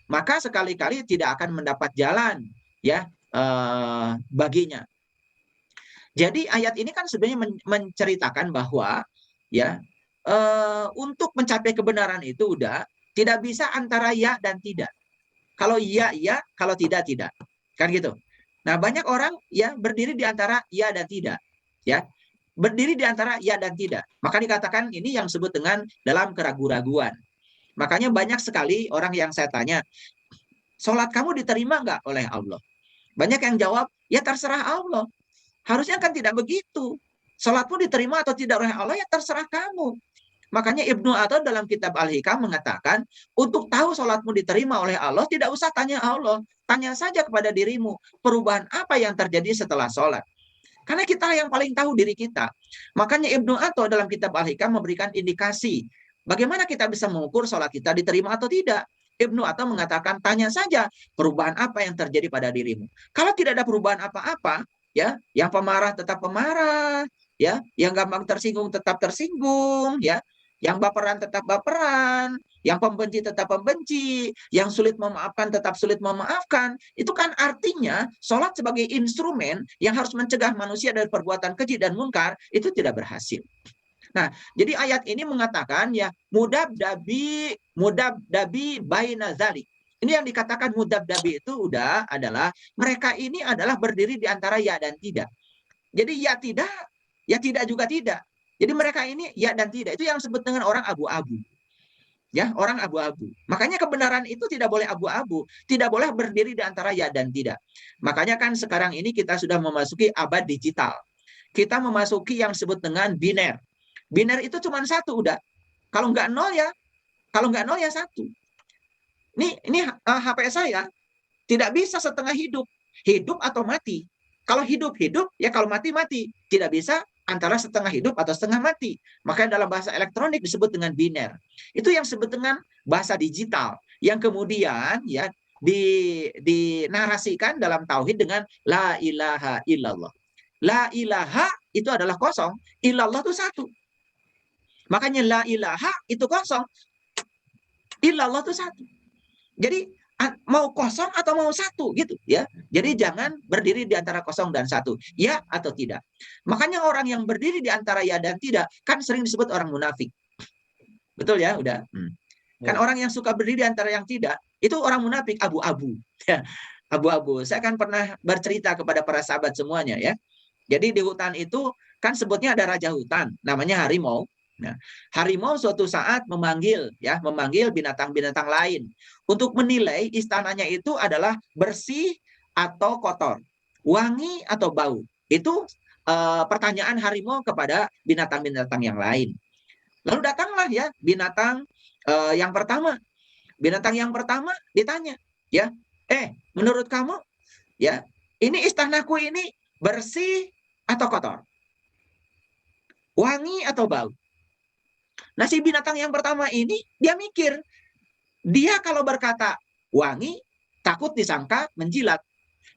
maka sekali-kali tidak akan mendapat jalan ya baginya. Jadi ayat ini kan sebenarnya menceritakan bahwa ya untuk mencapai kebenaran itu udah tidak bisa antara ya dan tidak. Kalau iya iya, kalau tidak tidak. Kan gitu. Nah, banyak orang ya berdiri di antara ya dan tidak, ya. Berdiri di antara ya dan tidak. Maka dikatakan ini yang disebut dengan dalam keraguan-raguan. Makanya banyak sekali orang yang saya tanya, sholat kamu diterima nggak oleh Allah? Banyak yang jawab, ya terserah Allah. Harusnya kan tidak begitu. Sholatmu diterima atau tidak oleh Allah, ya terserah kamu. Makanya Ibnu Athar dalam kitab Al-Hikam mengatakan, untuk tahu sholatmu diterima oleh Allah, tidak usah tanya Allah. Tanya saja kepada dirimu, perubahan apa yang terjadi setelah sholat. Karena kita yang paling tahu diri kita. Makanya Ibnu Athar dalam kitab Al-Hikam memberikan indikasi, bagaimana kita bisa mengukur sholat kita diterima atau tidak. Ibnu Athar mengatakan, tanya saja perubahan apa yang terjadi pada dirimu. Kalau tidak ada perubahan apa-apa, ya, yang pemarah tetap pemarah, ya, yang gampang tersinggung tetap tersinggung, ya, Yang baperan tetap baperan, yang pembenci tetap pembenci, yang sulit memaafkan tetap sulit memaafkan. Itu kan artinya sholat sebagai instrumen yang harus mencegah manusia dari perbuatan keji dan munkar itu tidak berhasil. Nah, jadi ayat ini mengatakan ya mudab dabi baina zalik. Ini yang dikatakan mudab dabi itu adalah mereka ini adalah berdiri di antara ya dan tidak. Jadi ya tidak juga tidak. Jadi mereka ini ya dan tidak. Itu yang disebut dengan orang abu-abu. Ya, orang abu-abu. Makanya kebenaran itu tidak boleh abu-abu. Tidak boleh berdiri di antara ya dan tidak. Makanya kan sekarang ini kita sudah memasuki abad digital. Kita memasuki yang disebut dengan biner. Biner itu cuma satu udah. Kalau nggak nol ya satu. Ini HP saya tidak bisa setengah hidup. Hidup atau mati. Kalau hidup, ya kalau mati, mati. Tidak bisa antara setengah hidup atau setengah mati. Makanya dalam bahasa elektronik disebut dengan biner. Itu yang disebut dengan bahasa digital. Yang kemudian ya dinarasikan dalam tauhid dengan la ilaha illallah. La ilaha itu adalah kosong, illallah itu satu. Makanya la ilaha itu kosong, illallah itu satu. Jadi mau kosong atau mau satu gitu ya. Jadi jangan berdiri di antara kosong dan satu, ya atau tidak. Makanya orang yang berdiri di antara ya dan tidak kan sering disebut orang munafik. Betul ya, udah. Kan orang yang suka berdiri di antara yang tidak itu orang munafik, abu-abu. Abu-abu. Saya kan pernah bercerita kepada para sahabat semuanya ya. Jadi di hutan itu kan sebutnya ada raja hutan, namanya harimau. Nah, harimau suatu saat memanggil binatang-binatang lain untuk menilai istananya itu adalah bersih atau kotor, wangi atau bau. Itu pertanyaan harimau kepada binatang-binatang yang lain. Lalu datanglah ya binatang yang pertama. Binatang yang pertama ditanya, ya, menurut kamu, ya, ini istanaku ini bersih atau kotor, wangi atau bau? Nah, si binatang yang pertama ini dia mikir, dia kalau berkata wangi takut disangka menjilat,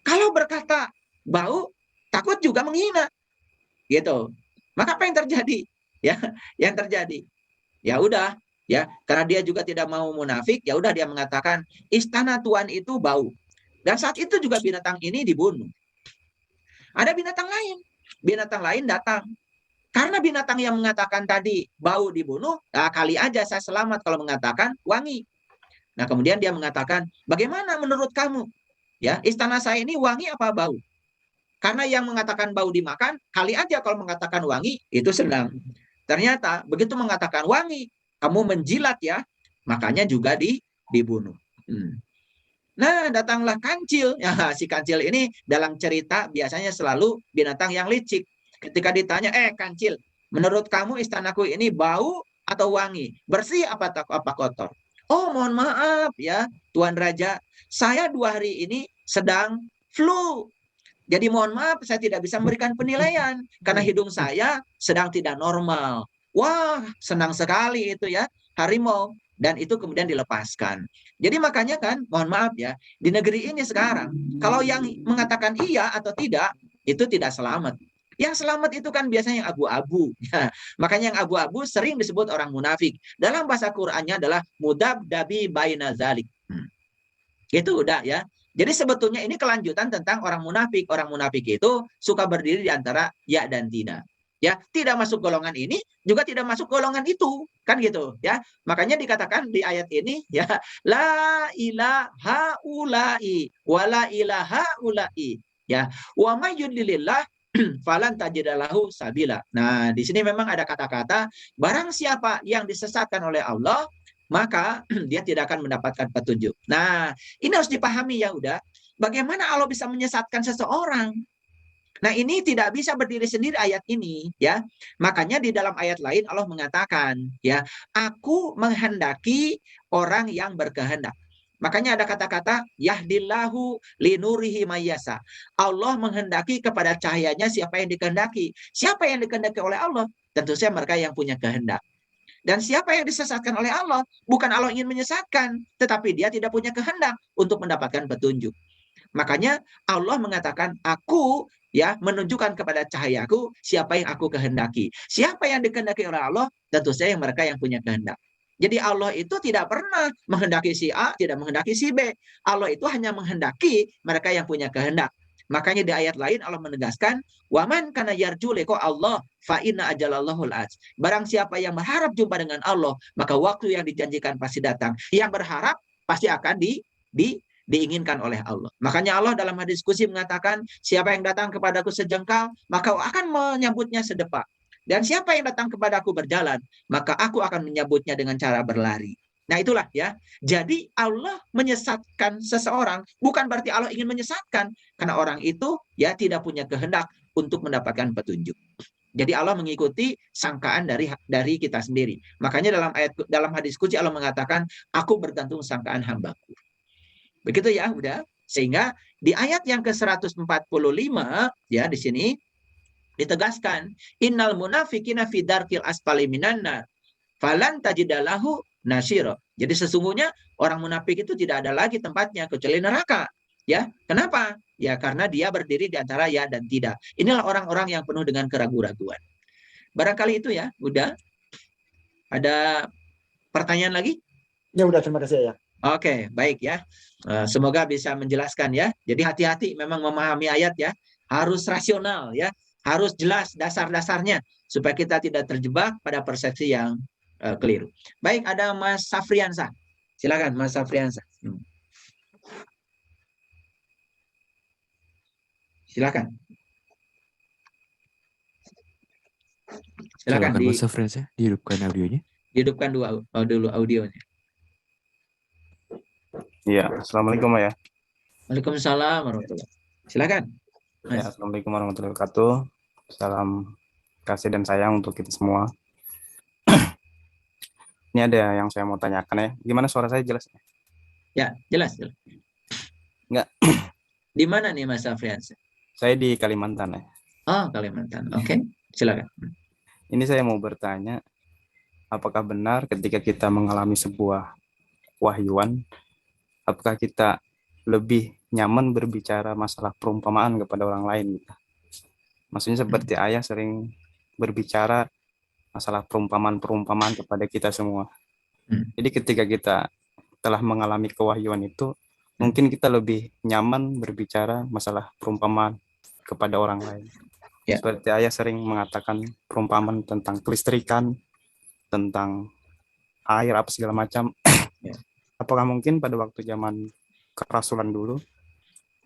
kalau berkata bau takut juga menghina, gitu. Maka apa yang terjadi? Ya, yang terjadi, ya udah, ya, karena dia juga tidak mau munafik, ya udah dia mengatakan istana Tuhan itu bau. Dan saat itu juga binatang ini dibunuh. Ada binatang lain datang. Karena binatang yang mengatakan tadi bau dibunuh, nah kali aja saya selamat kalau mengatakan wangi. Nah, kemudian dia mengatakan, bagaimana menurut kamu? Ya, istana saya ini wangi apa bau? Karena yang mengatakan bau dimakan, kali aja kalau mengatakan wangi, itu senang. Ternyata begitu mengatakan wangi, kamu menjilat ya, makanya juga dibunuh. Nah, datanglah kancil. Ya, si kancil ini dalam cerita biasanya selalu binatang yang licik. Ketika ditanya, kancil, menurut kamu istanaku ini bau atau wangi? Bersih apa kotor? Oh, mohon maaf ya, Tuan Raja. Saya 2 hari ini sedang flu. Jadi mohon maaf, saya tidak bisa memberikan penilaian. Karena hidung saya sedang tidak normal. Wah, senang sekali itu ya, harimau. Dan itu kemudian dilepaskan. Jadi makanya kan, mohon maaf ya, di negeri ini sekarang, kalau yang mengatakan iya atau tidak, itu tidak selamat. Yang selamat itu kan biasanya yang abu-abu. Ya. Makanya yang abu-abu sering disebut orang munafik. Dalam bahasa Qur'annya adalah mudab dabi baina zalik. Itu udah ya. Jadi sebetulnya ini kelanjutan tentang orang munafik. Orang munafik itu suka berdiri di antara ya dan tidak. Ya, tidak masuk golongan ini, juga tidak masuk golongan itu. Kan gitu ya. Makanya dikatakan di ayat ini ya, la ilaha ulai wa la ilaha ulai. Ya, wa may yudlilillah falan tajidalahu sabila. Nah, di sini memang ada kata-kata barang siapa yang disesatkan oleh Allah, maka dia tidak akan mendapatkan petunjuk. Nah, ini harus dipahami ya udah. Bagaimana Allah bisa menyesatkan seseorang? Nah, ini tidak bisa berdiri sendiri ayat ini ya. Makanya di dalam ayat lain Allah mengatakan ya, aku menghendaki orang yang berkehendak. Makanya ada kata-kata yahdillahu linurihi mayyasa. Allah menghendaki kepada cahayanya siapa yang dikehendaki. Siapa yang dikehendaki oleh Allah? Tentu saja mereka yang punya kehendak. Dan siapa yang disesatkan oleh Allah? Bukan Allah ingin menyesatkan, tetapi dia tidak punya kehendak untuk mendapatkan petunjuk. Makanya Allah mengatakan, aku ya menunjukkan kepada cahayaku siapa yang aku kehendaki. Siapa yang dikehendaki oleh Allah? Tentu saja mereka yang punya kehendak. Jadi Allah itu tidak pernah menghendaki si A, tidak menghendaki si B. Allah itu hanya menghendaki mereka yang punya kehendak. Makanya di ayat lain Allah menegaskan, "Waman kana yarju liqa Allah fa inna ajalallahul ats." Barang siapa yang berharap jumpa dengan Allah, maka waktu yang dijanjikan pasti datang. Yang berharap pasti akan diinginkan oleh Allah. Makanya Allah dalam hadis qudsi mengatakan, siapa yang datang kepadaku sejengkal, maka akan menyambutnya sedepak. Dan siapa yang datang kepadaku berjalan, maka aku akan menyambutnya dengan cara berlari. Nah itulah ya. Jadi Allah menyesatkan seseorang bukan berarti Allah ingin menyesatkan, karena orang itu ya tidak punya kehendak untuk mendapatkan petunjuk. Jadi Allah mengikuti sangkaan dari kita sendiri. Makanya dalam hadis qudsi Allah mengatakan, aku bergantung sangkaan hambaku. Begitu ya, udah. Sehingga di ayat yang ke-145 ya di sini ditegaskan, innal munafiqina fi darkil asfali minan nar falan tajidalahu nasyira. Jadi sesungguhnya orang munafik itu tidak ada lagi tempatnya kecuali neraka. Ya, kenapa? Ya karena dia berdiri di antara ya dan tidak. Inilah orang-orang yang penuh dengan keraguan-raguan. Barangkali itu ya, udah. Ada pertanyaan lagi? Ya udah, terima kasih ya. Oke, baik ya. Semoga bisa menjelaskan ya. Jadi hati-hati memang memahami ayat ya. Harus rasional ya. Harus jelas dasar-dasarnya supaya kita tidak terjebak pada persepsi yang keliru. Baik, ada Mas Safriansah. Silakan Mas Safriansah. Silakan. Silakan Mas Safriansah, dihidupkan audionya. Dihidupkan dulu audionya. Iya, assalamualaikum ya. Waalaikumsalam warahmatullahi wabarakatuh. Silakan. Mas. Ya, assalamualaikum warahmatullahi wabarakatuh. Salam kasih dan sayang untuk kita semua. Ini ada yang saya mau tanyakan ya. Gimana suara saya jelas? Ya, jelas. Enggak. Di mana nih Mas Safriansah? Saya di Kalimantan ya. Oh, Kalimantan. Oke, silakan. Ini saya mau bertanya, apakah benar ketika kita mengalami sebuah wahyuan, apakah kita lebih nyaman berbicara masalah perumpamaan kepada orang lain? Maksudnya seperti ayah sering berbicara masalah perumpamaan-perumpamaan kepada kita semua. Jadi ketika kita telah mengalami kewahyuan itu, mungkin kita lebih nyaman berbicara masalah perumpamaan kepada orang lain. Ya. Seperti ayah sering mengatakan perumpamaan tentang kelistrikan, tentang air, apa segala macam. Ya. Apakah mungkin pada waktu zaman kerasulan dulu,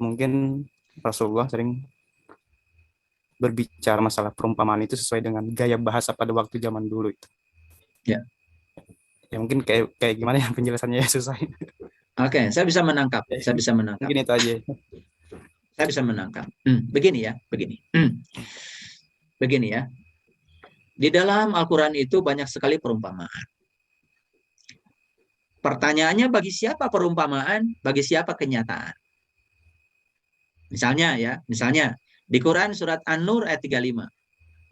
mungkin Rasulullah sering berbicara masalah perumpamaan itu sesuai dengan gaya bahasa pada waktu zaman dulu itu. Ya. Ya mungkin kayak gimana ya penjelasannya ya, susah. Oke, saya bisa menangkap. Saya bisa menangkap. Mungkin itu aja. Saya bisa menangkap. Begini ya, begini. Begini ya. Di dalam Al-Quran itu banyak sekali perumpamaan. Pertanyaannya, bagi siapa perumpamaan, bagi siapa kenyataan? Misalnya di Quran surat An-Nur ayat 35.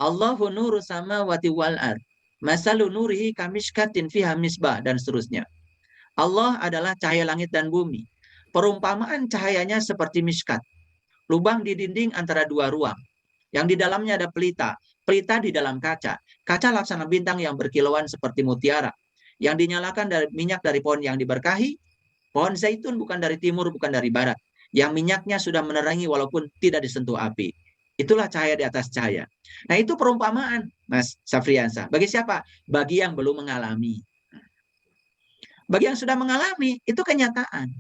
Allahu nuru samawati wal ard. Masalu nurihi kamishkatin fiha misbah, dan seterusnya. Allah adalah cahaya langit dan bumi. Perumpamaan cahayanya seperti miskat. Lubang di dinding antara dua ruang. Yang di dalamnya ada pelita. Pelita di dalam kaca. Kaca laksana bintang yang berkilauan seperti mutiara. Yang dinyalakan dari minyak dari pohon yang diberkahi. Pohon zaitun bukan dari timur, bukan dari barat. Yang minyaknya sudah menerangi walaupun tidak disentuh api. Itulah cahaya di atas cahaya. Nah itu perumpamaan, Mas Safriansah. Bagi siapa? Bagi yang belum mengalami. Bagi yang sudah mengalami, itu kenyataan.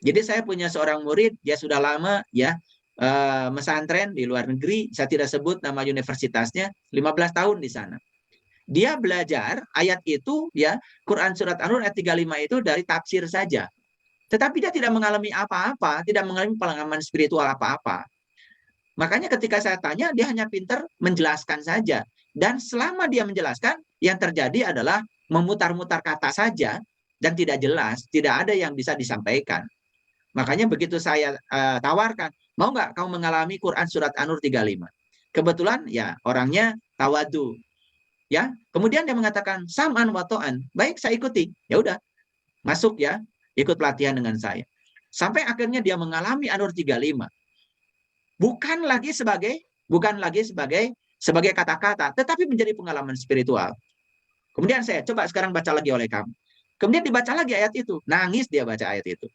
Jadi saya punya seorang murid, dia sudah lama ya mesantren di luar negeri. Saya tidak sebut nama universitasnya, 15 tahun di sana. Dia belajar ayat itu, ya Quran surat An-Nur ayat 35 itu dari tafsir saja. Tetapi dia tidak mengalami apa-apa, tidak mengalami pengalaman spiritual apa-apa. Makanya ketika saya tanya, dia hanya pintar menjelaskan saja. Dan selama dia menjelaskan, yang terjadi adalah memutar-mutar kata saja dan tidak jelas, tidak ada yang bisa disampaikan. Makanya begitu saya tawarkan, mau nggak kamu mengalami Quran surat An-Nur 35? Kebetulan ya orangnya tawadu. Ya, kemudian dia mengatakan sam'an wa ta'an. Baik, saya ikuti. Ya udah. Masuk ya, ikut pelatihan dengan saya. Sampai akhirnya dia mengalami An-Nur 35. bukan lagi sebagai kata-kata, tetapi menjadi pengalaman spiritual. Kemudian saya coba sekarang baca lagi oleh kamu. Kemudian dibaca lagi ayat itu, nangis dia baca ayat itu.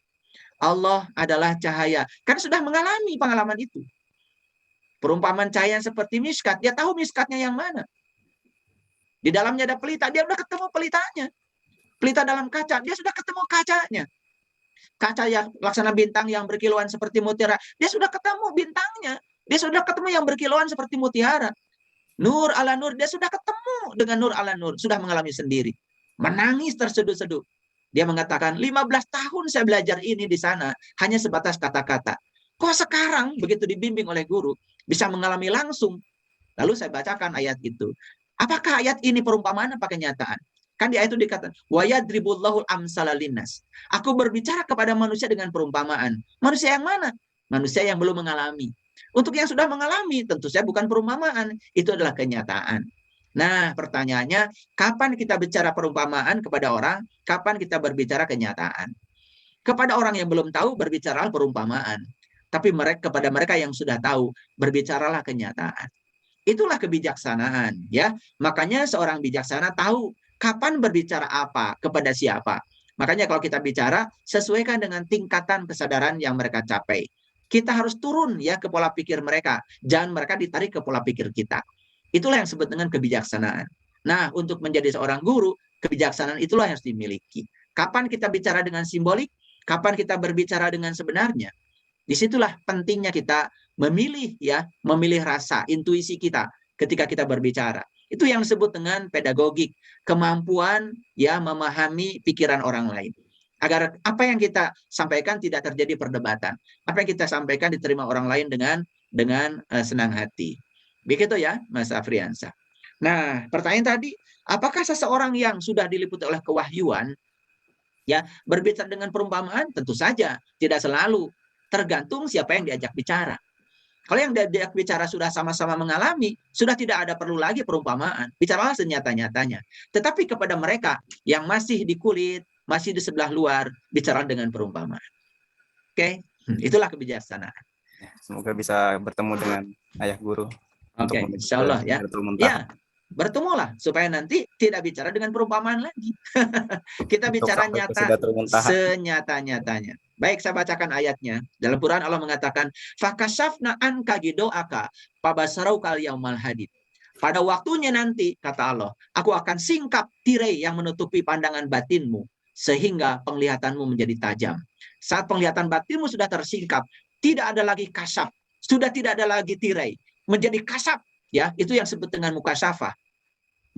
Allah adalah cahaya, kan sudah mengalami pengalaman itu. Perumpamaan cahaya seperti miskat, dia tahu miskatnya yang mana. Di dalamnya ada pelita, dia sudah ketemu pelitanya. Pelita dalam kaca, dia sudah ketemu kacanya. Kaca yang laksana bintang yang berkilauan seperti mutiara, dia sudah ketemu bintangnya. Dia sudah ketemu yang berkilauan seperti mutiara. Nur ala nur, dia sudah ketemu dengan nur ala nur, sudah mengalami sendiri. Menangis terseduh-seduh. Dia mengatakan, 15 tahun saya belajar ini di sana, hanya sebatas kata-kata. Kok sekarang, begitu dibimbing oleh guru, bisa mengalami langsung. Lalu saya bacakan ayat itu. Apakah ayat ini perumpamaan apa kenyataan? Kan di ayat itu dikatakan, wa yadribullahul amsala linnas. Aku berbicara kepada manusia dengan perumpamaan. Manusia yang mana? Manusia yang belum mengalami. Untuk yang sudah mengalami, tentu saja bukan perumpamaan, itu adalah kenyataan. Nah, pertanyaannya, kapan kita bicara perumpamaan kepada orang, kapan kita berbicara kenyataan? Kepada orang yang belum tahu, berbicaralah perumpamaan. Tapi kepada mereka yang sudah tahu, berbicaralah kenyataan. Itulah kebijaksanaan, ya. Makanya seorang bijaksana tahu kapan berbicara apa, kepada siapa. Makanya kalau kita bicara, sesuaikan dengan tingkatan kesadaran yang mereka capai. Kita harus turun ya ke pola pikir mereka. Jangan mereka ditarik ke pola pikir kita. Itulah yang disebut dengan kebijaksanaan. Nah, untuk menjadi seorang guru, kebijaksanaan itulah yang harus dimiliki. Kapan kita bicara dengan simbolik, kapan kita berbicara dengan sebenarnya. Disitulah pentingnya kita memilih rasa, intuisi kita ketika kita berbicara. Itu yang disebut dengan pedagogik, kemampuan memahami pikiran orang lain. Agar apa yang kita sampaikan tidak terjadi perdebatan. Apa yang kita sampaikan diterima orang lain dengan senang hati. Begitu ya, Mas Afriansa. Nah, pertanyaan tadi, apakah seseorang yang sudah diliputi oleh kewahyuan berbicara dengan perumpamaan? Tentu saja, tidak selalu. Tergantung siapa yang diajak bicara. Kalau yang diajak bicara sudah sama-sama mengalami, sudah tidak ada perlu lagi perumpamaan. Bicaralah senyata-nyatanya. Tetapi kepada mereka yang masih di kulit, masih di sebelah luar, bicara dengan perumpamaan. Oke, itulah kebijaksanaan. Semoga bisa bertemu dengan ayah guru. Oke, insya Allah ya. Ya, bertemulah supaya nanti tidak bicara dengan perumpamaan lagi. Kita bicara nyata, senyata-nyatanya. Baik, saya bacakan ayatnya. Dalam Quran Allah mengatakan, "Fakashafna anka gidoaka pabasarau kal yaumal hadid." Pada waktunya nanti, kata Allah, aku akan singkap tirai yang menutupi pandangan batinmu sehingga penglihatanmu menjadi tajam. Saat penglihatan batinmu sudah tersingkap, tidak ada lagi kasaf, sudah tidak ada lagi tirai, menjadi kasaf, ya, itu yang disebut dengan mukasyafah.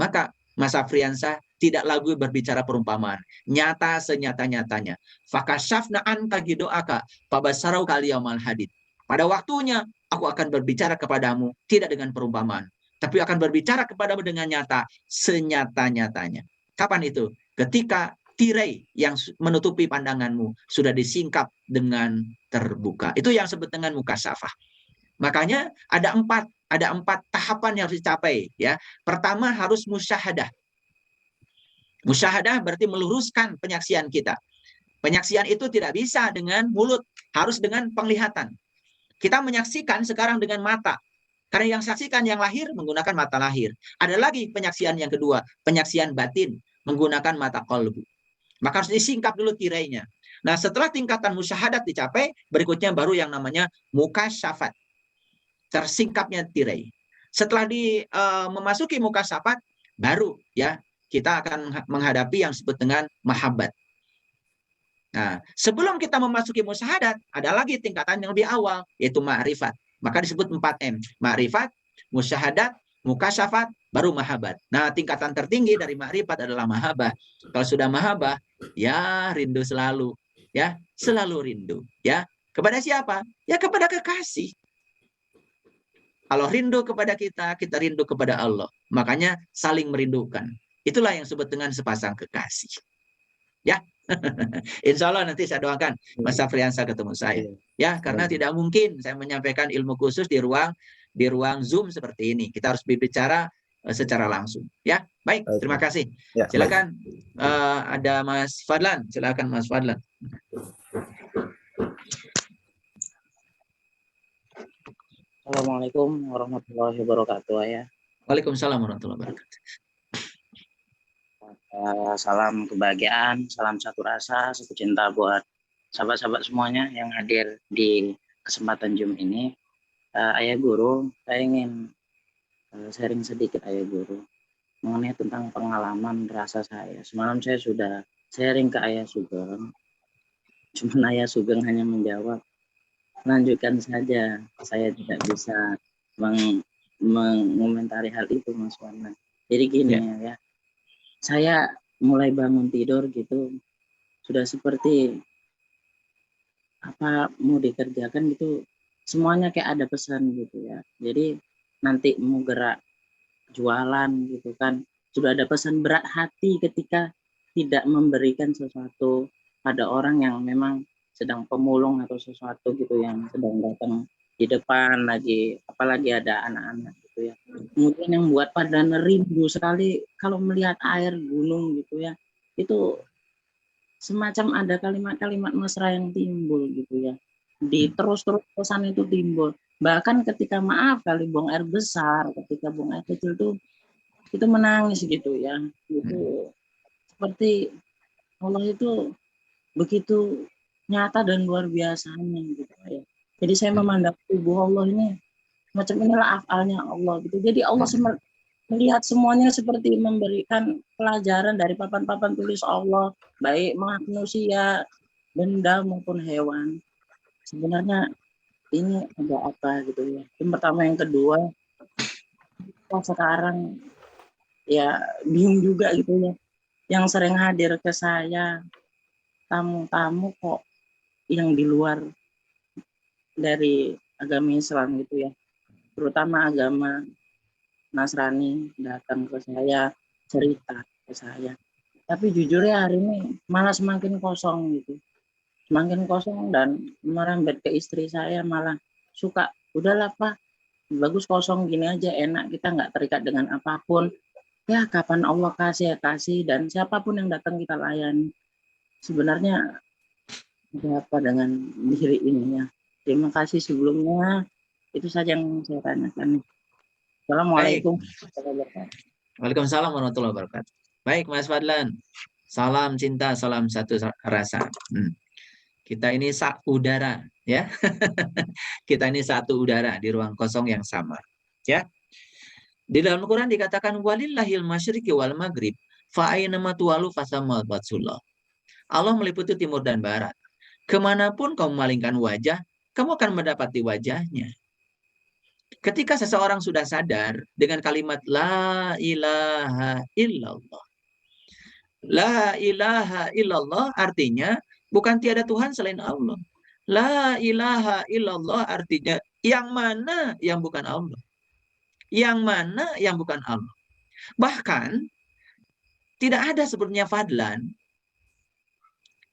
Maka Mas Afriansa tidak lagi berbicara perumpamaan, nyata senyata-nyatanya. Fakashafna anka gidoaka pabasarau kal yaumal hadid. Pada waktunya aku akan berbicara kepadamu tidak dengan perumpamaan, tapi akan berbicara kepadamu dengan nyata senyata-nyatanya. Kapan itu? Ketika tirai yang menutupi pandanganmu sudah disingkap dengan terbuka. Itu yang disebut dengan mukasyafah. Makanya ada empat tahapan yang harus dicapai, ya. Pertama harus musyahadah. Musyahadah berarti meluruskan penyaksian kita. Penyaksian itu tidak bisa dengan mulut, harus dengan penglihatan. Kita menyaksikan sekarang dengan mata. Karena yang saksikan yang lahir menggunakan mata lahir. Ada lagi penyaksian yang kedua, penyaksian batin menggunakan mata qalbu. Maka harus disingkap dulu tirainya. Nah, setelah tingkatan musyahadat dicapai, berikutnya baru yang namanya mukasyafat. Tersingkapnya tirai. Setelah memasuki mukasyafat, baru ya kita akan menghadapi yang disebut dengan mahabbat. Nah, sebelum kita memasuki musyahadat, ada lagi tingkatan yang lebih awal, yaitu ma'rifat. Maka disebut 4M. Ma'rifat, musyahadat, mukasyafat, baru mahabbat. Nah, tingkatan tertinggi dari ma'rifat adalah mahabbah. Kalau sudah mahabbah, ya rindu selalu. Ya, selalu rindu. Ya, kepada siapa? Ya, kepada kekasih. Kalau rindu kepada kita, kita rindu kepada Allah. Makanya saling merindukan. Itulah yang disebut dengan sepasang kekasih. Ya, insya Allah nanti saya doakan Mas Afriansa ketemu saya. Ya, karena tidak mungkin saya menyampaikan ilmu khusus di ruang Zoom seperti ini. Kita harus berbicara secara langsung. Ya, baik. Terima kasih. Silakan ada Mas Fadlan. Silakan Mas Fadlan. Assalamualaikum warahmatullahi wabarakatuh ya. Waalaikumsalam warahmatullahi wabarakatuh. Salam kebahagiaan, salam satu rasa, satu cinta buat sahabat-sahabat semuanya yang hadir di kesempatan Zoom ini. Ayah Guru, saya ingin sharing sedikit Ayah Guru mengenai tentang pengalaman rasa saya. Semalam saya sudah sharing ke Ayah Sugeng, cuman Ayah Sugeng hanya menjawab, lanjutkan saja, saya tidak bisa mengomentari hal itu Mas Wana. Jadi gini ya, saya mulai bangun tidur gitu, sudah seperti apa mau dikerjakan gitu, semuanya kayak ada pesan gitu ya. Jadi nanti mau gerak jualan gitu kan, sudah ada pesan berat hati ketika tidak memberikan sesuatu pada orang yang memang sedang pemulung atau sesuatu gitu yang sedang datang di depan lagi, apalagi ada anak-anak gitu ya. Kemudian yang buat pada rindu sekali kalau melihat air gunung gitu ya, itu semacam ada kalimat-kalimat mesra yang timbul gitu ya. Di terus-terusan itu timbul. Bahkan ketika maaf kali buang air besar, ketika buang air kecil tuh itu menangis gitu ya. Itu seperti Allah itu begitu nyata dan luar biasanya gitu ya. Jadi saya memandang tubuh Allah ini macam inilah afalnya Allah gitu. Jadi Allah melihat semuanya seperti memberikan pelajaran dari papan-papan tulis Allah, baik manusia, benda maupun hewan. Sebenarnya ini ada apa gitu ya. Yang pertama, yang kedua, sekarang ya bingung juga gitu ya. Yang sering hadir ke saya tamu-tamu kok yang di luar dari agama Islam gitu ya, terutama agama Nasrani datang ke saya cerita ke saya. Tapi jujur ya hari ini malah semakin kosong gitu, semakin kosong dan merembet ke istri saya malah suka udahlah Pak, bagus kosong gini aja enak, kita nggak terikat dengan apapun. Ya kapan Allah kasih ya kasih, dan siapapun yang datang kita layani. Sebenarnya ada apa dengan diri ini ya. Terima kasih sebelumnya. Itu saja yang saya tanyakan. Assalamualaikum. Waalaikumsalam warahmatullahi wabarakatuh. Baik Mas Fadlan. Salam cinta, salam satu rasa. Kita ini udara ya. Kita ini satu udara di ruang kosong yang sama. Ya. Di dalam Al-Quran dikatakan walillahil masyriqi wal maghrib fa aynama tuwalu fasamma wajhullah. Allah meliputi timur dan barat. Kemanapun kau memalingkan wajah, kamu akan mendapati wajahnya. Ketika seseorang sudah sadar dengan kalimat La ilaha illallah. La ilaha illallah artinya bukan tiada Tuhan selain Allah. La ilaha illallah artinya yang mana yang bukan Allah. Yang mana yang bukan Allah. Bahkan tidak ada sebenarnya Fadlan.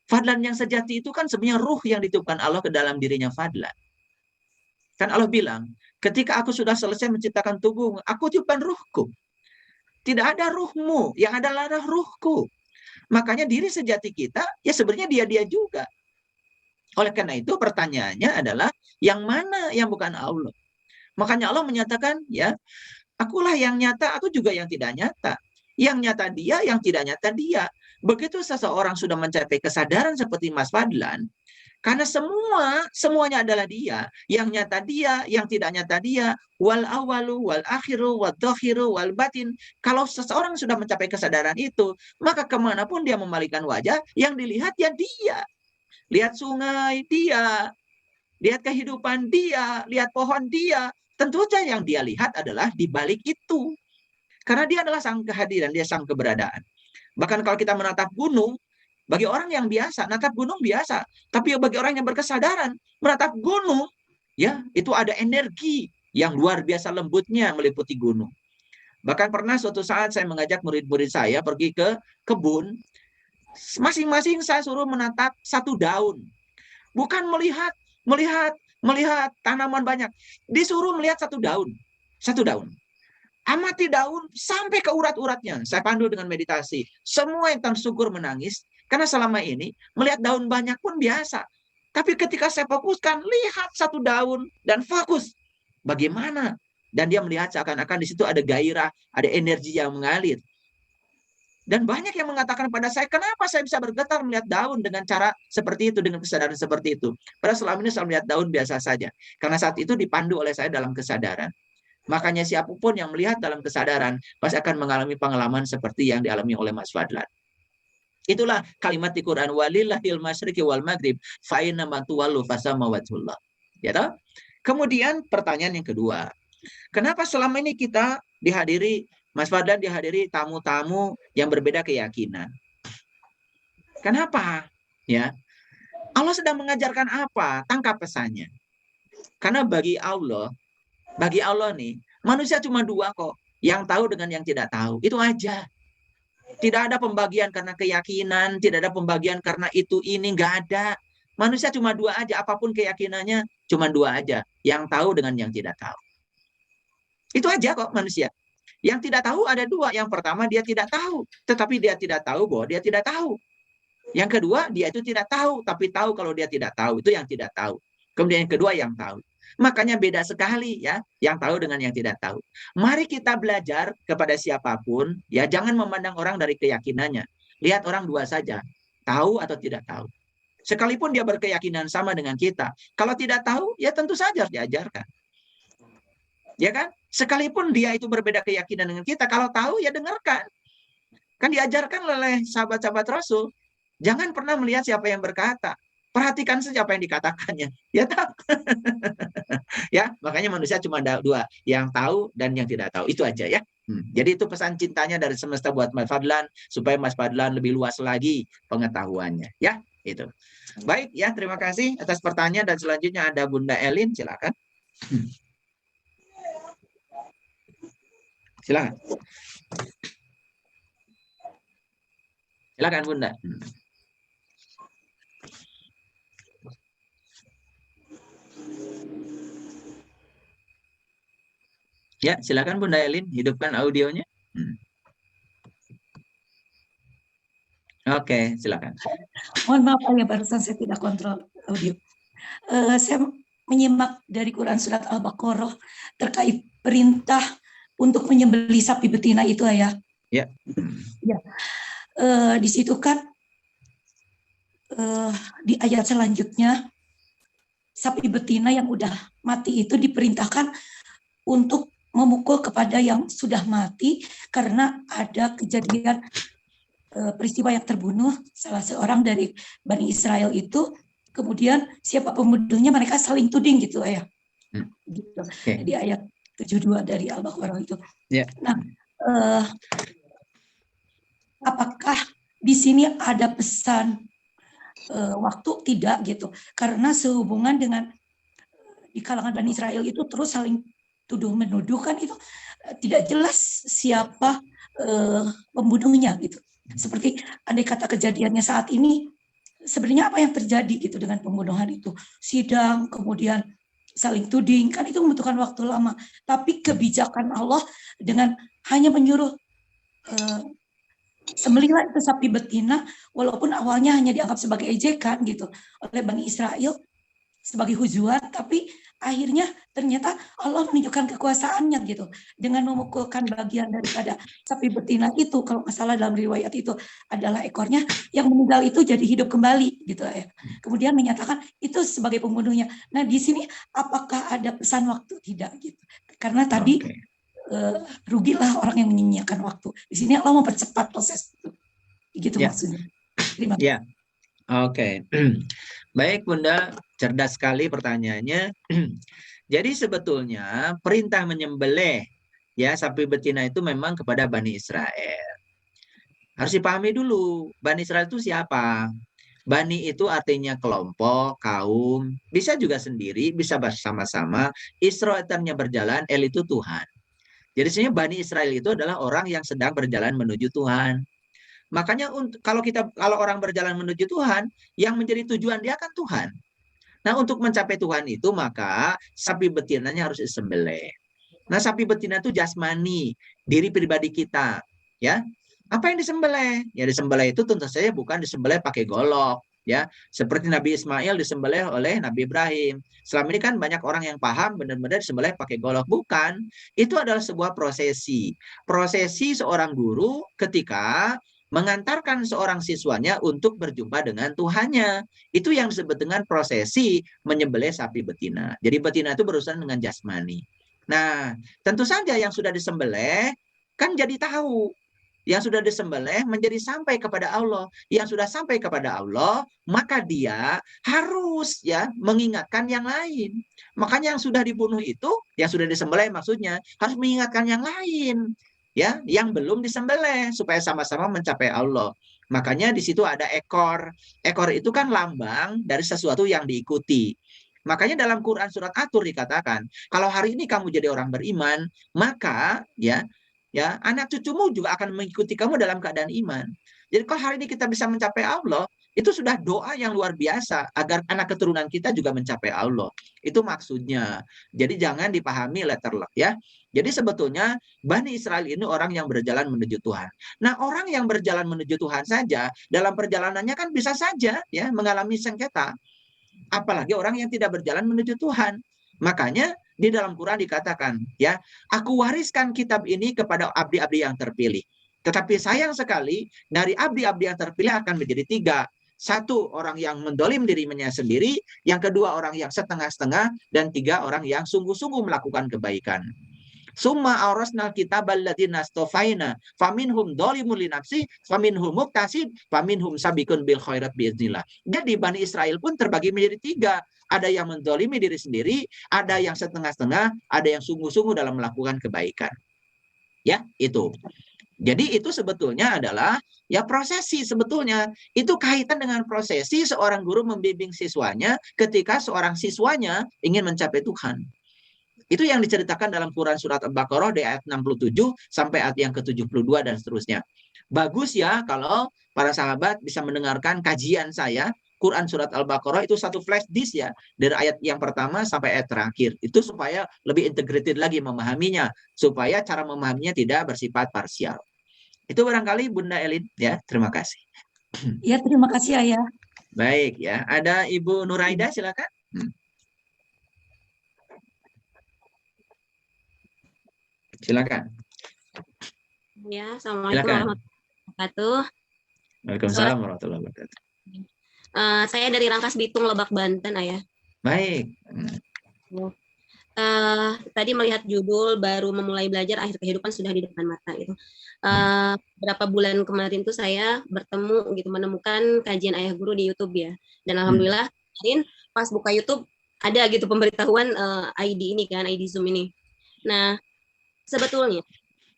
Fadlan yang sejati itu kan sebenarnya ruh yang ditiupkan Allah ke dalam dirinya Fadlan. Kan Allah bilang, ketika aku sudah selesai menciptakan tubuhmu, aku tiupkan ruhku. Tidak ada ruhmu, yang adalah ruhku. Makanya diri sejati kita, ya sebenarnya dia juga. Oleh karena itu pertanyaannya adalah, yang mana yang bukan Allah? Makanya Allah menyatakan, ya, akulah yang nyata, aku juga yang tidak nyata. Yang nyata dia, yang tidak nyata dia. Begitu seseorang sudah mencapai kesadaran seperti Mas Fadlan, karena semuanya adalah dia, yang nyata dia, yang tidak nyata dia, wal awalu, wal akhiru, wal dhahiru, wal batin. Kalau seseorang sudah mencapai kesadaran itu, maka kemanapun dia memalingkan wajah, yang dilihat ya dia. Lihat sungai, dia. Lihat kehidupan dia, lihat pohon dia. Tentu saja yang dia lihat adalah di balik itu. Karena dia adalah sang kehadiran, dia sang keberadaan. Bahkan kalau kita menatap gunung, bagi orang yang biasa, menatap gunung biasa. Tapi bagi orang yang berkesadaran, menatap gunung, ya itu ada energi yang luar biasa lembutnya meliputi gunung. Bahkan pernah suatu saat saya mengajak murid-murid saya pergi ke kebun. Masing-masing saya suruh menatap satu daun. Bukan melihat tanaman banyak. Disuruh melihat satu daun. Satu daun. Amati daun sampai ke urat-uratnya. Saya pandu dengan meditasi. Semua yang tersyukur menangis. Karena selama ini melihat daun banyak pun biasa. Tapi ketika saya fokuskan, lihat satu daun dan fokus. Bagaimana? Dan dia melihat seakan-akan di situ ada gairah, ada energi yang mengalir. Dan banyak yang mengatakan pada saya, kenapa saya bisa bergetar melihat daun dengan cara seperti itu, dengan kesadaran seperti itu. Padahal selama ini saya melihat daun biasa saja. Karena saat itu dipandu oleh saya dalam kesadaran. Makanya siapapun yang melihat dalam kesadaran, pasti akan mengalami pengalaman seperti yang dialami oleh Mas Fadlan. Itulah kalimat di Quran, walillahil masyriqi wal maghrib fa inna ma tuwallu fasamma wajhullah. Ya toh? Kemudian pertanyaan yang kedua, kenapa selama ini kita dihadiri, Mas Fadlan dihadiri tamu-tamu yang berbeda keyakinan? Kenapa? Ya, Allah sedang mengajarkan apa? Tangkap pesannya. Karena bagi Allah nih, manusia cuma dua kok, yang tahu dengan yang tidak tahu. Itu aja. Tidak ada pembagian karena keyakinan, tidak ada pembagian karena itu ini, nggak ada. Manusia cuma dua aja, apapun keyakinannya, cuma dua aja, yang tahu dengan yang tidak tahu. Itu aja kok manusia. Yang tidak tahu ada dua. Yang pertama dia tidak tahu, tetapi dia tidak tahu bahwa dia tidak tahu. Yang kedua dia itu tidak tahu, tapi tahu kalau dia tidak tahu. Itu yang tidak tahu. Kemudian yang kedua yang tahu. Makanya beda sekali ya, yang tahu dengan yang tidak tahu. Mari kita belajar kepada siapapun, ya jangan memandang orang dari keyakinannya. Lihat orang dua saja, tahu atau tidak tahu. Sekalipun dia berkeyakinan sama dengan kita, kalau tidak tahu, ya tentu saja harus diajarkan. Ya kan? Sekalipun dia itu berbeda keyakinan dengan kita, kalau tahu ya dengarkan. Kan diajarkan oleh sahabat-sahabat Rasul, jangan pernah melihat siapa yang berkata. Perhatikan saja apa yang dikatakannya. Ya tahu. Ya, makanya manusia cuma ada dua, yang tahu dan yang tidak tahu. Itu aja ya. Jadi itu pesan cintanya dari semesta buat Mas Fadlan, supaya Mas Fadlan lebih luas lagi pengetahuannya. Ya, itu. Baik ya, terima kasih atas pertanyaan, dan selanjutnya ada Bunda Elin, silakan. Silakan. Silakan Bunda. Ya, silakan Bunda Elin, hidupkan audionya. Oke, silakan. Mohon maaf ya, barusan saya tidak kontrol audio. Saya menyimak dari Quran surat Al-Baqarah terkait perintah untuk menyembelih sapi betina itu, Ayah. Ya. Ya. Di situ kan di ayat selanjutnya sapi betina yang udah mati itu diperintahkan untuk memukul kepada yang sudah mati karena ada kejadian peristiwa yang terbunuh salah seorang dari Bani Israel itu, kemudian siapa pembunuhnya mereka saling tuding gitu ya. Gitu. Okay. Di ayat 72 dari Al-Baqarah itu. Yeah. Nah, apakah di sini ada pesan waktu? Tidak gitu. Karena sehubungan dengan di kalangan Bani Israel itu terus saling tuduh menuduh kan, itu tidak jelas siapa pembunuhnya gitu. Seperti andai kata kejadiannya saat ini, sebenarnya apa yang terjadi gitu dengan pembunuhan itu? Sidang, kemudian saling tuding, kan itu membutuhkan waktu lama. Tapi kebijakan Allah dengan hanya menyuruh sembelihlah itu sapi betina, walaupun awalnya hanya dianggap sebagai ejekan gitu oleh Bani Israel sebagai hujuan, tapi akhirnya ternyata Allah menunjukkan kekuasaannya gitu dengan memukulkan bagian daripada sapi betina itu, kalau nggak salah dalam riwayat itu adalah ekornya, yang meninggal itu jadi hidup kembali gitu ya. Kemudian menyatakan itu sebagai pembunuhnya. Nah di sini apakah ada pesan waktu? Tidak gitu. Karena tadi rugilah orang yang menyia-nyiakan waktu. Di sini Allah mempercepat proses itu. Gitu maksudnya. Terima kasih. Ya. Oke. Baik Bunda, cerdas sekali pertanyaannya. Jadi sebetulnya perintah menyembelih ya sapi betina itu memang kepada Bani Israel. Harus dipahami dulu, Bani Israel itu siapa? Bani itu artinya kelompok, kaum, bisa juga sendiri, bisa bersama-sama. Isra artinya berjalan, El itu Tuhan. Jadi sebenarnya Bani Israel itu adalah orang yang sedang berjalan menuju Tuhan. Makanya kalau orang berjalan menuju Tuhan, yang menjadi tujuan dia kan Tuhan. Nah, untuk mencapai Tuhan itu maka sapi betinanya harus disembelih. Nah, sapi betina itu jasmani, diri pribadi kita, ya. Apa yang disembelih? Ya disembelih itu tentu saja bukan disembelih pakai golok, ya. Seperti Nabi Ismail disembelih oleh Nabi Ibrahim. Selama ini kan banyak orang yang paham benar-benar disembelih pakai golok. Bukan. Itu adalah sebuah prosesi. Prosesi seorang guru ketika mengantarkan seorang siswanya untuk berjumpa dengan Tuhannya. Itu yang disebut dengan prosesi menyembelih sapi betina. Jadi betina itu berurusan dengan jasmani. Nah, tentu saja yang sudah disembelih kan jadi tahu. Yang sudah disembelih menjadi sampai kepada Allah. Yang sudah sampai kepada Allah, maka dia harus ya mengingatkan yang lain. Makanya yang sudah dibunuh itu, yang sudah disembelih maksudnya, harus mengingatkan yang lain. Ya, yang belum disembelih supaya sama-sama mencapai Allah. Makanya di situ ada ekor. Ekor itu kan lambang dari sesuatu yang diikuti. Makanya dalam Quran surat At-Tur dikatakan, kalau hari ini kamu jadi orang beriman, maka ya anak cucumu juga akan mengikuti kamu dalam keadaan iman. Jadi kalau hari ini kita bisa mencapai Allah, itu sudah doa yang luar biasa agar anak keturunan kita juga mencapai Allah. Itu maksudnya. Jadi jangan dipahami letterlock ya. Jadi sebetulnya Bani Israel ini orang yang berjalan menuju Tuhan. Nah, orang yang berjalan menuju Tuhan saja dalam perjalanannya kan bisa saja ya mengalami sengketa. Apalagi orang yang tidak berjalan menuju Tuhan. Makanya di dalam Quran dikatakan, ya, aku wariskan kitab ini kepada abdi-abdi yang terpilih. Tetapi sayang sekali, dari abdi-abdi yang terpilih akan menjadi 3. 1, orang yang mendolim dirinya sendiri. Yang kedua, orang yang setengah-setengah. Dan 3, orang yang sungguh-sungguh melakukan kebaikan. Summa aurasnal kitabal ladzina astofaina faminhum dzalimun li nafsi faminhum muqtasid faminhum sabiqun bil khairat biiznillah. Jadi Bani Israel pun terbagi menjadi 3. Ada yang mendolimi diri sendiri, ada yang setengah-setengah, ada yang sungguh-sungguh dalam melakukan kebaikan. Ya, itu. Jadi itu sebetulnya adalah ya prosesi sebetulnya. Itu kaitan dengan prosesi seorang guru membimbing siswanya ketika seorang siswanya ingin mencapai Tuhan. Itu yang diceritakan dalam Quran surat Al-Baqarah di ayat 67 sampai ayat yang ke-72 dan seterusnya. Bagus ya kalau para sahabat bisa mendengarkan kajian saya Quran surat Al-Baqarah itu satu flash disk ya dari ayat yang pertama sampai ayat terakhir. Itu supaya lebih integrated lagi memahaminya, supaya cara memahaminya tidak bersifat parsial. Itu barangkali Bunda Elin ya. Terima kasih. Ya, terima kasih Ayah. Baik ya. Ada Ibu Nuraida silakan. Silakan. Ya, Assalamualaikum warahmatullahi wabarakatuh. Waalaikumsalam warahmatullahi wabarakatuh. Saya dari Rangkas Bitung, Lebak, Banten, Ayah. Baik. Tadi melihat judul baru memulai belajar, akhir kehidupan sudah di depan mata gitu. Berapa bulan kemarin tuh saya bertemu gitu, menemukan kajian Ayah Guru di YouTube ya. Dan alhamdulillah kemarin pas buka YouTube ada gitu pemberitahuan ID ini kan, ID Zoom ini. Nah, sebetulnya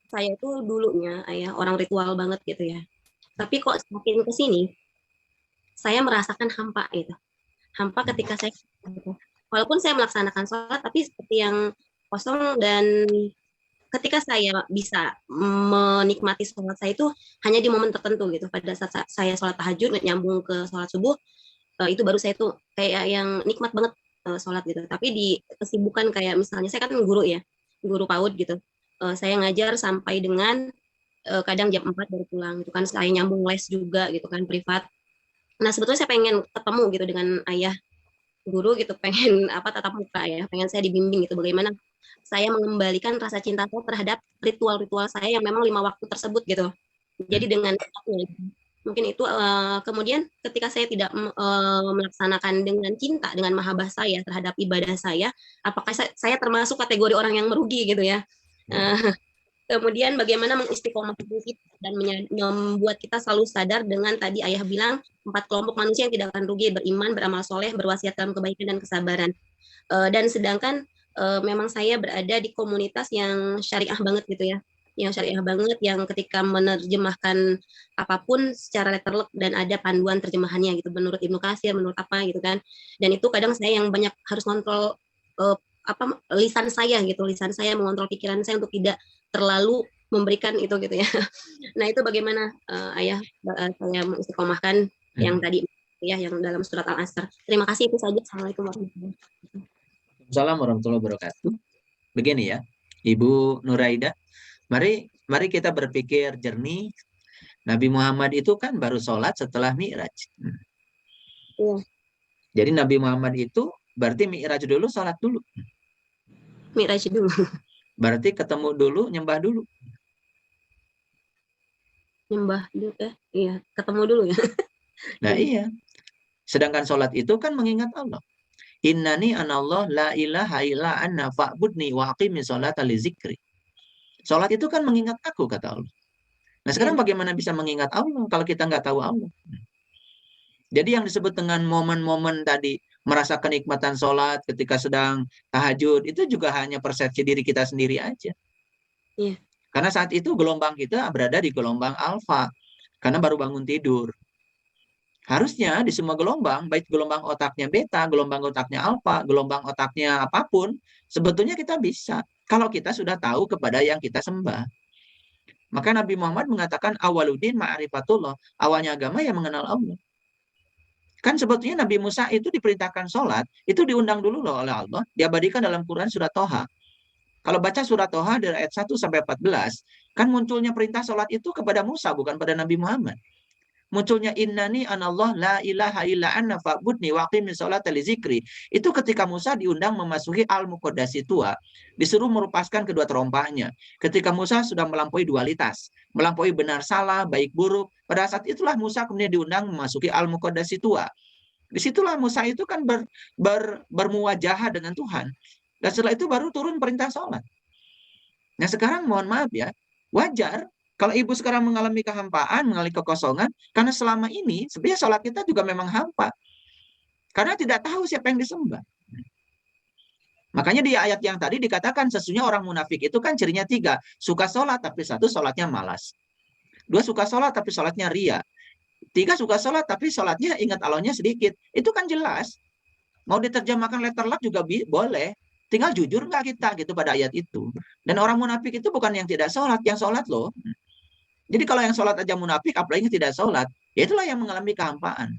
saya tuh dulunya Ayah orang ritual banget gitu ya. Tapi kok semakin ke sini saya merasakan hampa gitu. Hampa ketika saya gitu. Walaupun saya melaksanakan sholat tapi seperti yang kosong, dan ketika saya bisa menikmati sholat saya itu hanya di momen tertentu gitu. Pada saat saya sholat tahajud nyambung ke sholat subuh, itu baru saya tuh kayak yang nikmat banget sholat gitu. Tapi di kesibukan kayak misalnya saya kan guru ya, guru PAUD gitu. Saya ngajar sampai dengan kadang jam 4 baru pulang gitu kan. Saya nyambung les juga gitu kan, privat. Nah, sebetulnya saya pengen ketemu gitu dengan Ayah Guru gitu, pengen tatap muka ya, pengen saya dibimbing gitu bagaimana saya mengembalikan rasa cinta saya terhadap ritual-ritual saya yang memang 5 waktu tersebut gitu. Jadi dengan mungkin itu kemudian ketika saya tidak melaksanakan dengan cinta, dengan mahabbah saya terhadap ibadah saya, apakah saya termasuk kategori orang yang merugi gitu ya. Kemudian bagaimana mengistiqomahkan kita dan membuat kita selalu sadar dengan tadi Ayah bilang 4 kelompok manusia yang tidak akan rugi: beriman, beramal soleh, berwasiat dalam kebaikan dan kesabaran. Dan sedangkan memang saya berada di komunitas yang syariah banget gitu ya, yang syariah banget, yang ketika menerjemahkan apapun secara letterlock dan ada panduan terjemahannya gitu, menurut Ibnu Katsir, menurut apa gitu kan. Dan itu kadang saya yang banyak harus kontrol lisan saya gitu, lisan saya mengontrol pikiran saya untuk tidak terlalu memberikan itu gitu ya. Nah, itu bagaimana Ayah saya mengistiqomahkan yang tadi ya, yang dalam surat Al-Asr. Terima kasih, itu saja. Assalamualaikum warahmatullahi wabarakatuh. Assalamualaikum warahmatullahi wabarakatuh. Begini ya, Ibu Nuraida, mari kita berpikir jernih. Nabi Muhammad itu kan baru sholat setelah Mi'raj. Iya. Jadi Nabi Muhammad itu berarti mi'raj dulu, sholat dulu. Mi'raj dulu. Berarti ketemu dulu, nyembah dulu. Nyembah dulu ya. Iya, ketemu dulu ya. Nah iya. Sedangkan sholat itu kan mengingat Allah. Innani anallah la ilaha illa anna fa'budni wa aqimi sholata li zikri. Sholat itu kan mengingat aku, kata Allah. Nah sekarang bagaimana bisa mengingat Allah kalau kita nggak tahu Allah? Jadi yang disebut dengan momen-momen tadi, merasa kenikmatan sholat ketika sedang tahajud, itu juga hanya persepsi diri kita sendiri aja. Iya. Karena saat itu gelombang kita berada di gelombang alfa, karena baru bangun tidur. Harusnya di semua gelombang, baik gelombang otaknya beta, gelombang otaknya alfa, gelombang otaknya apapun, sebetulnya kita bisa. Kalau kita sudah tahu kepada yang kita sembah. Maka Nabi Muhammad mengatakan awaludin ma'rifatullah, awalnya agama yang mengenal Allah. Kan sebetulnya Nabi Musa itu diperintahkan sholat, itu diundang dulu loh oleh Allah, diabadikan dalam Quran surat Toha. Kalau baca surat Toha dari ayat 1 sampai 14, kan munculnya perintah sholat itu kepada Musa, bukan pada Nabi Muhammad. Munculnya innani anallah la ilaha illa anna fa'budni wa aqimi sholata li zikri. Itu ketika Musa diundang memasuki al-muqaddasi tua, disuruh melepaskan kedua terompahnya. Ketika Musa sudah melampaui dualitas, melampaui benar salah, baik buruk, pada saat itulah Musa kemudian diundang memasuki al-muqaddasi tua. Disitulah Musa itu kan bermuwajahah dengan Tuhan. Dan setelah itu baru turun perintah sholat. Nah sekarang mohon maaf ya, wajar kalau ibu sekarang mengalami kehampaan, mengalami kekosongan, karena selama ini sebenarnya sholat kita juga memang hampa. Karena tidak tahu siapa yang disembah. Makanya di ayat yang tadi dikatakan sesungguhnya orang munafik itu kan cirinya 3. Suka sholat tapi 1 sholatnya malas. 2 suka sholat tapi sholatnya ria. 3 suka sholat tapi sholatnya ingat Allahnya sedikit. Itu kan jelas. Mau diterjemahkan letter luck juga boleh. Tinggal jujur nggak kita gitu pada ayat itu. Dan orang munafik itu bukan yang tidak sholat, yang sholat loh. Jadi kalau yang sholat aja munafik, apalagi tidak sholat, ya itulah yang mengalami kehampaan.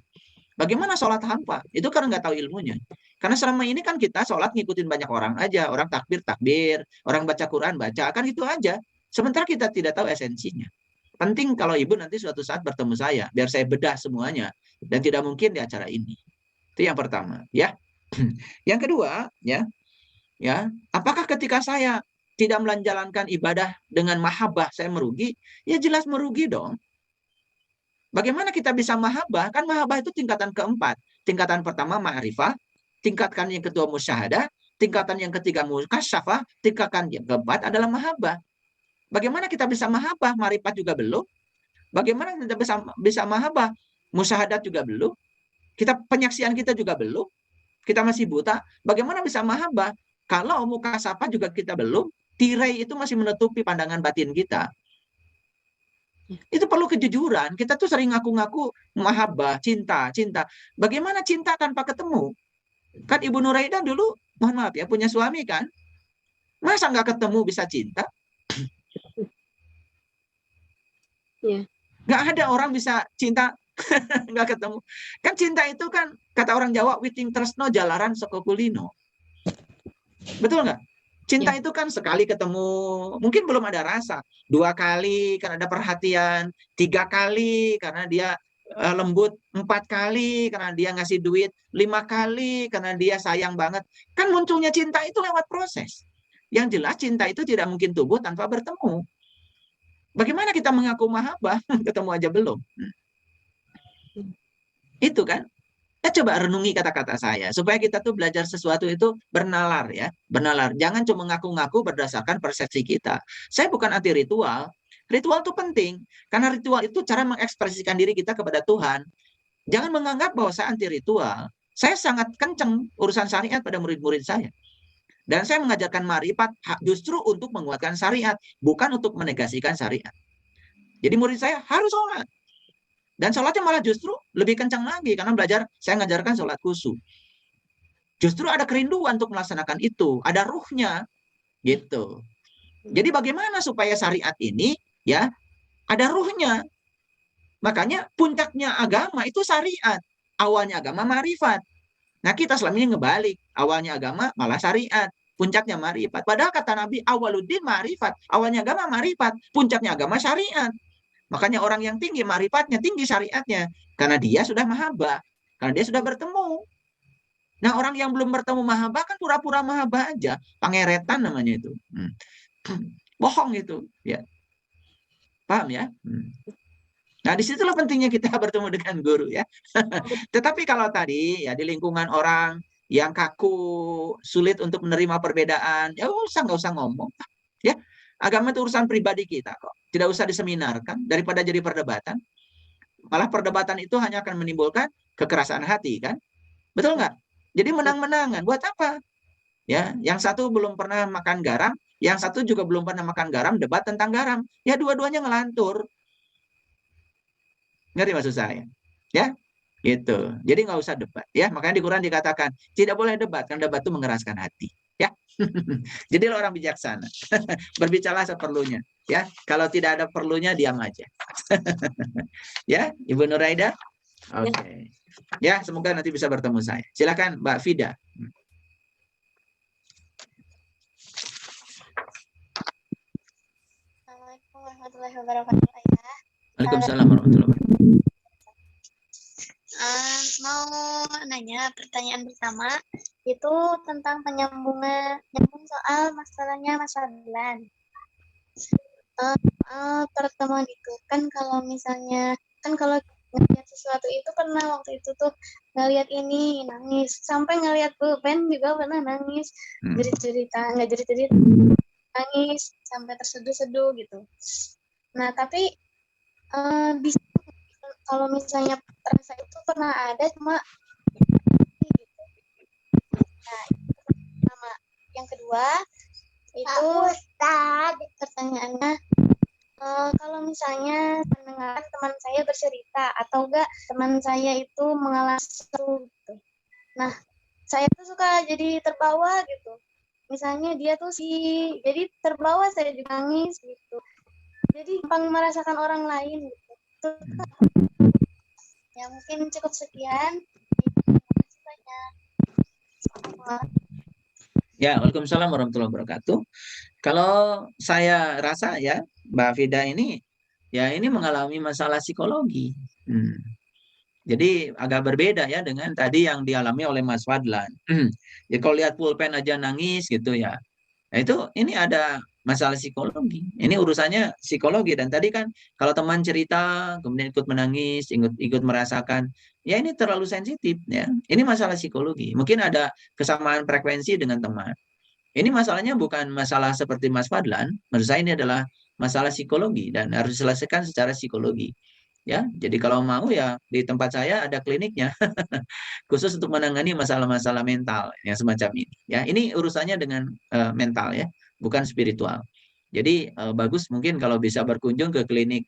Bagaimana sholat hampa? Itu karena nggak tahu ilmunya. Karena selama ini kan kita sholat ngikutin banyak orang aja. Orang takbir, orang baca Quran, baca. Kan itu aja. Sementara kita tidak tahu esensinya. Penting kalau ibu nanti suatu saat bertemu saya, biar saya bedah semuanya. Dan tidak mungkin di acara ini. Itu yang pertama. Ya. Yang kedua, ya, apakah ketika saya tidak menjalankan ibadah dengan mahabbah saya merugi? Ya jelas merugi dong. Bagaimana kita bisa mahabbah? Kan mahabbah itu tingkatan keempat. Tingkatan pertama ma'rifah, tingkatan yang kedua musyahadah, tingkatan yang ketiga mukasyafah, tingkatan yang keempat adalah mahabbah. Bagaimana kita bisa mahabbah? Ma'rifat juga belum. Bagaimana kita bisa mahabbah? Musyahadat juga belum. Penyaksian kita juga belum. Kita masih buta. Bagaimana bisa mahabbah? Kalau mukasyafah juga kita belum, tirai itu masih menutupi pandangan batin kita. Itu perlu kejujuran. Kita tuh sering ngaku-ngaku mahabbah, cinta. Bagaimana cinta tanpa ketemu? Kan Ibu Nuraidah dulu, mohon maaf ya, punya suami kan? Masa nggak ketemu bisa cinta? Nggak ada orang bisa cinta nggak ketemu. Kan cinta itu kan, kata orang Jawa, witing tresno jalaran saka kulino. Betul nggak? Cinta itu kan sekali ketemu, mungkin belum ada rasa. 2 kali karena ada perhatian, 3 kali karena dia lembut, 4 kali karena dia ngasih duit, 5 kali karena dia sayang banget. Kan munculnya cinta itu lewat proses. Yang jelas cinta itu tidak mungkin tumbuh tanpa bertemu. Bagaimana kita mengaku mahabbah, ketemu aja belum? Itu kan. Kita coba renungi kata-kata saya supaya kita tuh belajar sesuatu itu bernalar ya, bernalar. Jangan cuma ngaku-ngaku berdasarkan persepsi kita. Saya bukan anti ritual. Ritual itu penting karena ritual itu cara mengekspresikan diri kita kepada Tuhan. Jangan menganggap bahwa saya anti ritual. Saya sangat kenceng urusan syariat pada murid-murid saya. Dan saya mengajarkan ma'rifat justru untuk menguatkan syariat, bukan untuk menegasikan syariat. Jadi murid saya harus sholat. Dan sholatnya malah justru lebih kencang lagi karena saya ngajarkan sholat khusyuk. Justru ada kerinduan untuk melaksanakan itu, ada ruhnya, gitu. Jadi bagaimana supaya syariat ini ya ada ruhnya? Makanya puncaknya agama itu syariat, awalnya agama ma'rifat. Nah kita selama ini ngebalik, awalnya agama malah syariat, puncaknya ma'rifat. Padahal kata Nabi awaluddin ma'rifat, awalnya agama ma'rifat, puncaknya agama syariat. Makanya orang yang tinggi ma'rifatnya, tinggi syariatnya. Karena dia sudah mahabbah. Karena dia sudah bertemu. Nah, orang yang belum bertemu mahabbah kan pura-pura mahabbah aja. Pangeretan namanya itu. Bohong itu. Ya. Paham ya? Nah, disitulah pentingnya kita bertemu dengan guru ya. Tetapi kalau tadi ya di lingkungan orang yang kaku, sulit untuk menerima perbedaan, ya nggak usah ngomong. Ya, agama itu urusan pribadi kita kok. Tidak usah diseminarkan daripada jadi perdebatan. Malah perdebatan itu hanya akan menimbulkan kekerasan hati kan? Betul nggak? Jadi menang-menangan. Buat apa? Ya, yang satu belum pernah makan garam, yang satu juga belum pernah makan garam, debat tentang garam. Ya dua-duanya ngelantur. Ngerti maksud saya? Ya, gitu. Jadi nggak usah debat. Ya, makanya di Quran dikatakan tidak boleh debat, karena debat itu mengeraskan hati. Ya, jadi orang bijaksana. Berbicara seperlunya. Ya, kalau tidak ada perlunya diam aja. Ya, Ibu Nuraida. Oke. Ya, semoga nanti bisa bertemu saya. Silakan Mbak Fida. Assalamualaikum warahmatullahi wabarakatuh. Ayah. Waalaikumsalam warahmatullahi wabarakatuh. Mau nanya pertanyaan pertama itu tentang nyambung soal masalahnya Mas Fadlan. Pertemuan itu kan kalau misalnya kan kalau ngeliat sesuatu itu pernah waktu itu tuh ngeliat ini nangis sampai ngeliat pulpen juga pernah nangis nggak cerita nangis sampai terseduh-seduh gitu. Nah tapi bisa kalau misalnya terasa itu pernah ada cuma gitu. Nah itu pertama. Yang kedua itu pertanyaannya kalau misalnya mendengar teman saya bercerita atau enggak teman saya itu mengalami sesuatu gitu. Nah, saya tuh suka jadi terbawa gitu. Misalnya dia tuh jadi terbawa saya juga nangis gitu. Jadi gampang merasakan orang lain gitu. Ya mungkin cukup sekian. Terima kasih banyak. Ya, waalaikumsalam warahmatullahi wabarakatuh. Kalau saya rasa ya, Mbak Fida ini mengalami masalah psikologi. Jadi agak berbeda ya dengan tadi yang dialami oleh Mas Fadlan. Jadi kalau lihat pulpen aja nangis gitu ya. Nah ini ada masalah psikologi. Ini urusannya psikologi. Dan tadi kan kalau teman cerita kemudian ikut menangis, ikut merasakan, ya ini terlalu sensitif ya. Ini masalah psikologi. Mungkin ada kesamaan frekuensi dengan teman. Ini masalahnya bukan masalah seperti Mas Fadlan. Menurut saya ini adalah masalah psikologi dan harus diselesaikan secara psikologi. Ya, jadi kalau mau ya di tempat saya ada kliniknya khusus untuk menangani masalah-masalah mental yang semacam ini. Ya, ini urusannya dengan mental ya, bukan spiritual. Jadi bagus mungkin kalau bisa berkunjung ke klinik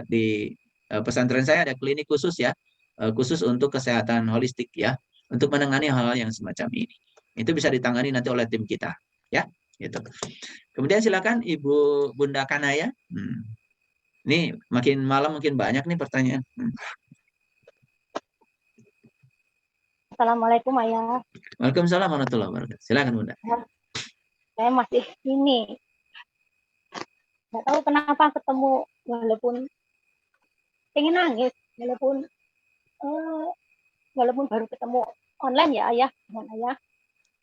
di pesantren saya ada klinik khusus ya, khusus untuk kesehatan holistik ya, untuk menangani hal-hal yang semacam ini. Itu bisa ditangani nanti oleh tim kita, ya, gitu. Kemudian silakan Ibu Bunda Kanaya. Ini makin malam makin banyak nih pertanyaan. Assalamualaikum Ayah. Waalaikumsalam warahmatullahi wabarakatuh. Silakan Bunda. Saya masih ini. Nggak tahu kenapa ketemu walaupun pengen nangis, walaupun baru ketemu online ya Ayah, dengan Ayah.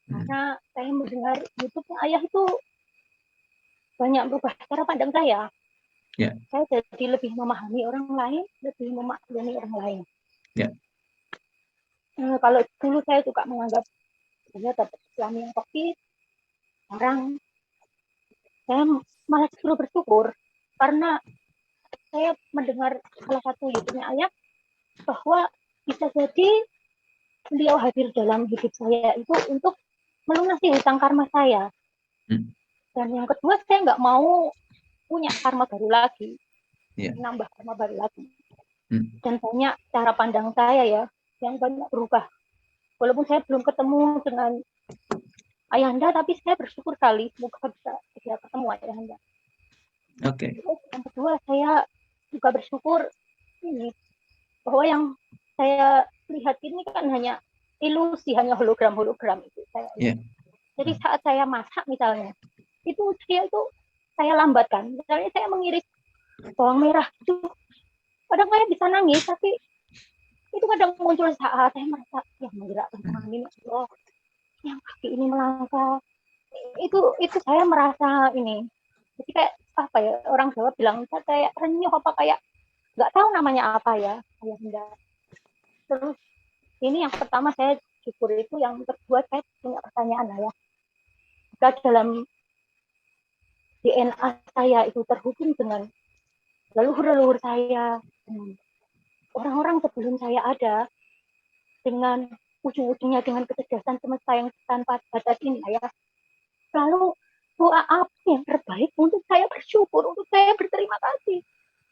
Karena saya mendengar YouTube Ayah itu banyak berubah cara pandang saya. Ya. Saya jadi lebih memahami orang lain, lebih memaklumi orang lain. Ya. Kalau dulu saya suka menganggap saya dapat suami yang toksik, sekarang saya malah justru bersyukur karena saya mendengar salah satu YouTube-nya Ayah bahwa bisa jadi beliau hadir dalam hidup saya itu untuk melunasi hutang karma saya. Dan yang kedua, saya nggak mau punya karma baru lagi, nambah karma baru lagi. Dan banyak cara pandang saya ya yang banyak berubah. Walaupun saya belum ketemu dengan Ayahanda, tapi saya bersyukur sekali semoga bisa segera ketemu Ayahanda. Oke. Yang kedua, saya juga bersyukur ini bahwa yang saya lihat ini kan hanya ilusi, hanya hologram itu saya. Jadi saat saya masak misalnya, itu saya lambatkan. Misalnya saya mengiris bawang merah itu, kadang saya bisa nangis, tapi itu kadang muncul saat saya merasa yang menggerakkan tangan ini Allah, yang kaki ini melangkah, itu saya merasa ini, jadi kayak apa ya, orang Jawa bilang saya kayak renyuh apa kayak nggak tahu namanya apa ya, ayah bunda. Terus ini yang pertama saya syukur itu, yang kedua saya punya pertanyaan ya, jika dalam DNA saya itu terhubung dengan leluhur-leluhur saya, dengan orang-orang sebelum saya ada, dengan ujung-ujungnya dengan kecerdasan semesta yang tanpa batas ini ya, lalu doa apa yang terbaik untuk saya bersyukur, untuk saya berterima kasih,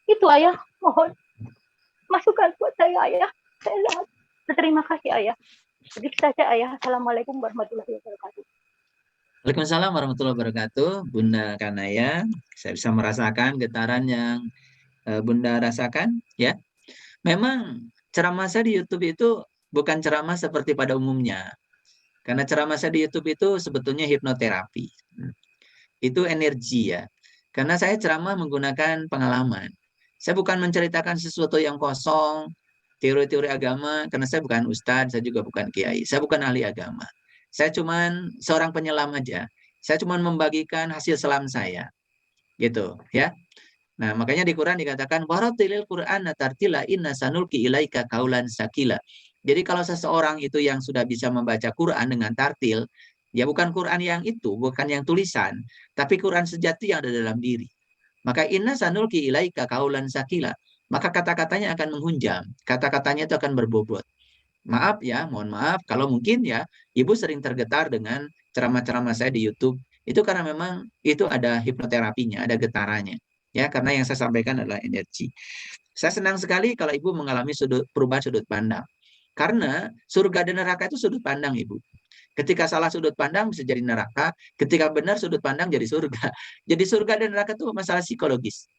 itu ayah mohon masukan buat saya ayah. Saya sangat berterima kasih ayah. Sedikit saja ayah. Assalamualaikum warahmatullahi wabarakatuh. Waalaikumsalam warahmatullahi wabarakatuh, Bunda Kanaya. Saya bisa merasakan getaran yang Bunda rasakan, ya. Memang ceramah saya di YouTube itu bukan ceramah seperti pada umumnya. Karena ceramah saya di YouTube itu sebetulnya hipnoterapi. Itu energi ya. Karena saya ceramah menggunakan pengalaman. Saya bukan menceritakan sesuatu yang kosong, teori-teori agama, karena saya bukan ustadz, saya juga bukan kiai, saya bukan ahli agama. Saya cuman seorang penyelam aja. Saya cuman membagikan hasil selam saya. Gitu, ya. Nah, makanya di Quran dikatakan waratilil Qur'ana tartila inna sanulqi ilaika qaulan sakila. Jadi kalau seseorang itu yang sudah bisa membaca Quran dengan tartil, ya bukan Quran yang itu, bukan yang tulisan, tapi Quran sejati yang ada dalam diri. Maka inna sanulqi ilaika qaulan sakila. Maka kata-katanya akan menghunjam, kata-katanya itu akan berbobot. Maaf ya, mohon maaf kalau mungkin ya Ibu sering tergetar dengan ceramah-ceramah saya di YouTube. Itu karena memang itu ada hipnoterapinya, ada getarannya. Ya, karena yang saya sampaikan adalah energi. Saya senang sekali kalau Ibu mengalami perubahan sudut pandang. Karena surga dan neraka itu sudut pandang, Ibu. Ketika salah sudut pandang bisa jadi neraka, ketika benar sudut pandang jadi surga. Jadi surga dan neraka itu masalah psikologis.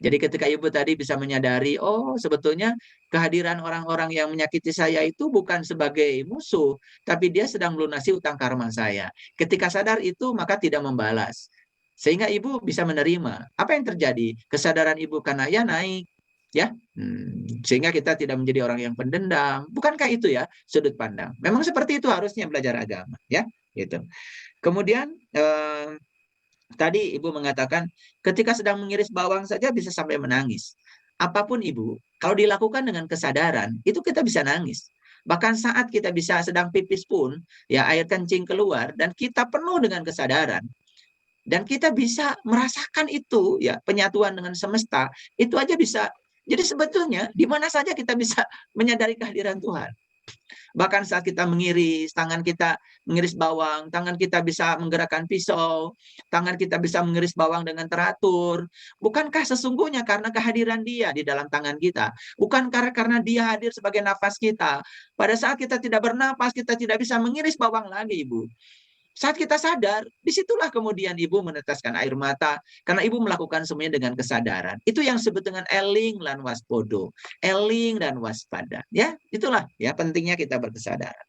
Jadi ketika Ibu tadi bisa menyadari, oh sebetulnya kehadiran orang-orang yang menyakiti saya itu bukan sebagai musuh, tapi dia sedang melunasi utang karma saya. Ketika sadar itu, maka tidak membalas. Sehingga Ibu bisa menerima. Apa yang terjadi? Kesadaran Ibu Kanaya naik. Ya, sehingga kita tidak menjadi orang yang pendendam. Bukankah itu ya sudut pandang? Memang seperti itu harusnya belajar agama. Ya, gitu. Kemudian tadi Ibu mengatakan ketika sedang mengiris bawang saja bisa sampai menangis. Apapun Ibu, kalau dilakukan dengan kesadaran, itu kita bisa nangis. Bahkan saat kita bisa sedang pipis pun, ya air kencing keluar dan kita penuh dengan kesadaran. Dan kita bisa merasakan itu, ya penyatuan dengan semesta, itu aja bisa. Jadi sebetulnya di mana saja kita bisa menyadari kehadiran Tuhan. Bahkan saat kita mengiris, tangan kita mengiris bawang, tangan kita bisa menggerakkan pisau, tangan kita bisa mengiris bawang dengan teratur. Bukankah sesungguhnya karena kehadiran Dia di dalam tangan kita? Bukan karena Dia hadir sebagai nafas kita. Pada saat kita tidak bernapas, kita tidak bisa mengiris bawang lagi, Ibu. Saat kita sadar, disitulah kemudian Ibu meneteskan air mata, karena Ibu melakukan semuanya dengan kesadaran. Itu yang disebut dengan eling lan waspodo, eling dan waspada. Ya, itulah ya pentingnya kita berkesadaran.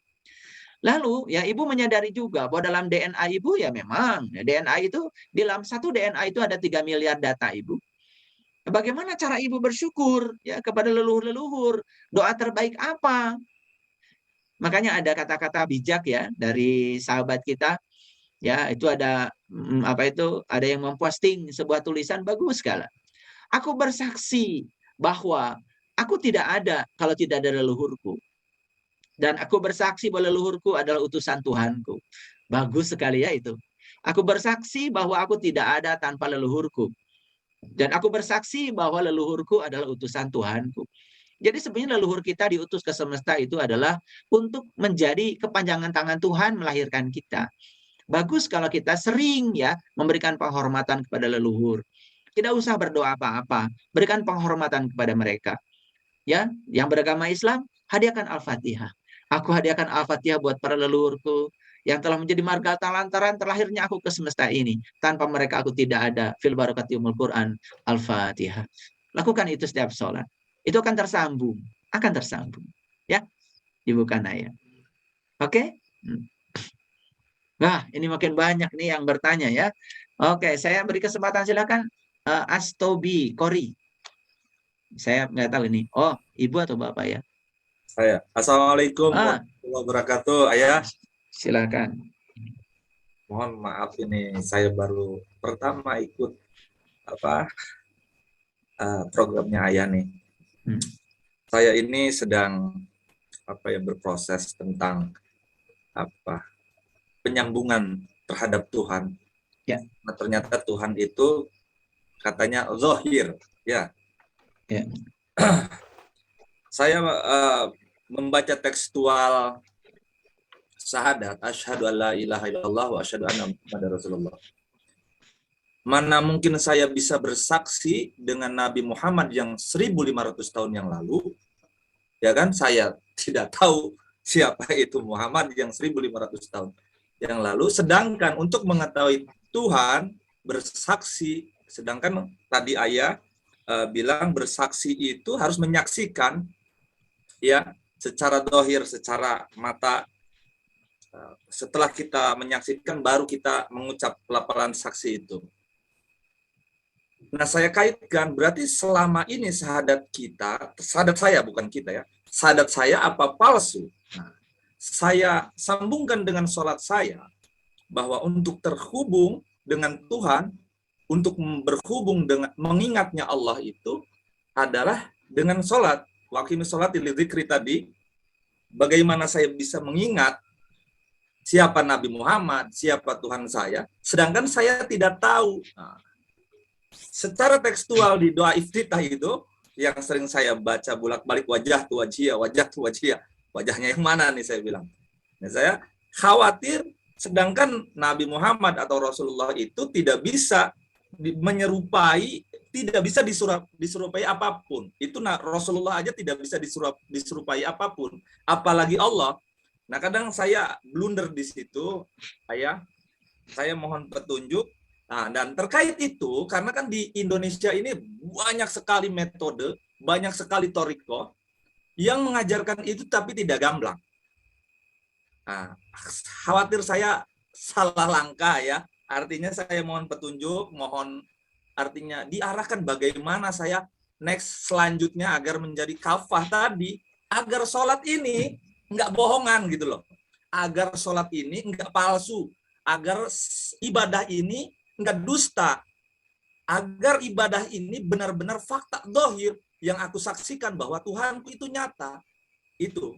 Lalu ya Ibu menyadari juga bahwa dalam DNA Ibu ya memang ya, DNA itu di dalam satu DNA itu ada 3 miliar data Ibu. Bagaimana cara Ibu bersyukur ya kepada leluhur-leluhur? Doa terbaik apa? Makanya ada kata-kata bijak ya dari sahabat kita. Ya, itu ada ada yang memposting sebuah tulisan bagus sekali. Aku bersaksi bahwa aku tidak ada kalau tidak ada leluhurku. Dan aku bersaksi bahwa leluhurku adalah utusan Tuhanku. Bagus sekali ya itu. Aku bersaksi bahwa aku tidak ada tanpa leluhurku. Dan aku bersaksi bahwa leluhurku adalah utusan Tuhanku. Jadi sebenarnya leluhur kita diutus ke semesta itu adalah untuk menjadi kepanjangan tangan Tuhan melahirkan kita. Bagus kalau kita sering ya memberikan penghormatan kepada leluhur. Tidak usah berdoa apa-apa, berikan penghormatan kepada mereka. Ya, yang beragama Islam, hadiahkan Al-Fatihah. Aku hadiahkan Al-Fatihah buat para leluhurku yang telah menjadi marga lantaran terlahirnya aku ke semesta ini. Tanpa mereka aku tidak ada. Fil barakati umul Quran, Al-Fatihah. Lakukan itu setiap sholat. Itu akan tersambung, ya, Ibu Kanaya. Oke? Nah, ini makin banyak nih yang bertanya ya. Oke, saya beri kesempatan silakan Astobi Kori. Saya nggak tahu ini. Oh, Ibu atau Bapak ya? Saya. Assalamualaikum Ah, warahmatullahi wabarakatuh, Ayah. silakan. Mohon maaf ini saya baru pertama ikut programnya Ayah nih. Saya ini sedang berproses tentang penyambungan terhadap Tuhan. Ya. Nah, ternyata Tuhan itu katanya zahir, ya. Ya. Saya membaca tekstual syahadat asyhadu alla ilaha illallah wa asyhadu anna muhammadar rasulullah. Mana mungkin saya bisa bersaksi dengan Nabi Muhammad yang 1500 tahun yang lalu, ya kan? Saya tidak tahu siapa itu Muhammad yang 1500 tahun yang lalu, sedangkan untuk mengetahui Tuhan bersaksi, sedangkan tadi Ayah bilang bersaksi itu harus menyaksikan, ya, secara dohir, secara mata. Setelah kita menyaksikan baru kita mengucap pelaparan saksi itu. Nah, saya kaitkan berarti selama ini syahadat saya bukan kita ya, syahadat saya apa palsu? Nah, saya sambungkan dengan sholat saya bahwa untuk terhubung dengan Tuhan, untuk berhubung dengan mengingatnya Allah itu adalah dengan sholat. Wa aqimis sholati lidzikri tadi, bagaimana saya bisa mengingat siapa Nabi Muhammad, siapa Tuhan saya, sedangkan saya tidak tahu. Nah, secara tekstual di doa iftitah itu, yang sering saya baca bolak-balik wajah tu wajhiyah, wajahnya yang mana nih saya bilang. Nah, saya khawatir, sedangkan Nabi Muhammad atau Rasulullah itu tidak bisa menyerupai, tidak bisa diserupai apapun. Itu Rasulullah aja tidak bisa diserupai apapun, apalagi Allah. Nah, kadang saya blunder di situ, Ayah. Saya mohon petunjuk. Nah, dan terkait itu, karena kan di Indonesia ini banyak sekali metode, banyak sekali thariqah yang mengajarkan itu tapi tidak gamblang. Nah, khawatir saya salah langkah ya. Artinya saya mohon petunjuk, mohon artinya diarahkan bagaimana saya next selanjutnya agar menjadi kafah tadi, agar sholat ini nggak bohongan gitu loh, agar sholat ini nggak palsu, agar ibadah ini nggak dusta, agar ibadah ini benar-benar fakta dohir yang aku saksikan bahwa Tuhanku itu nyata. Itu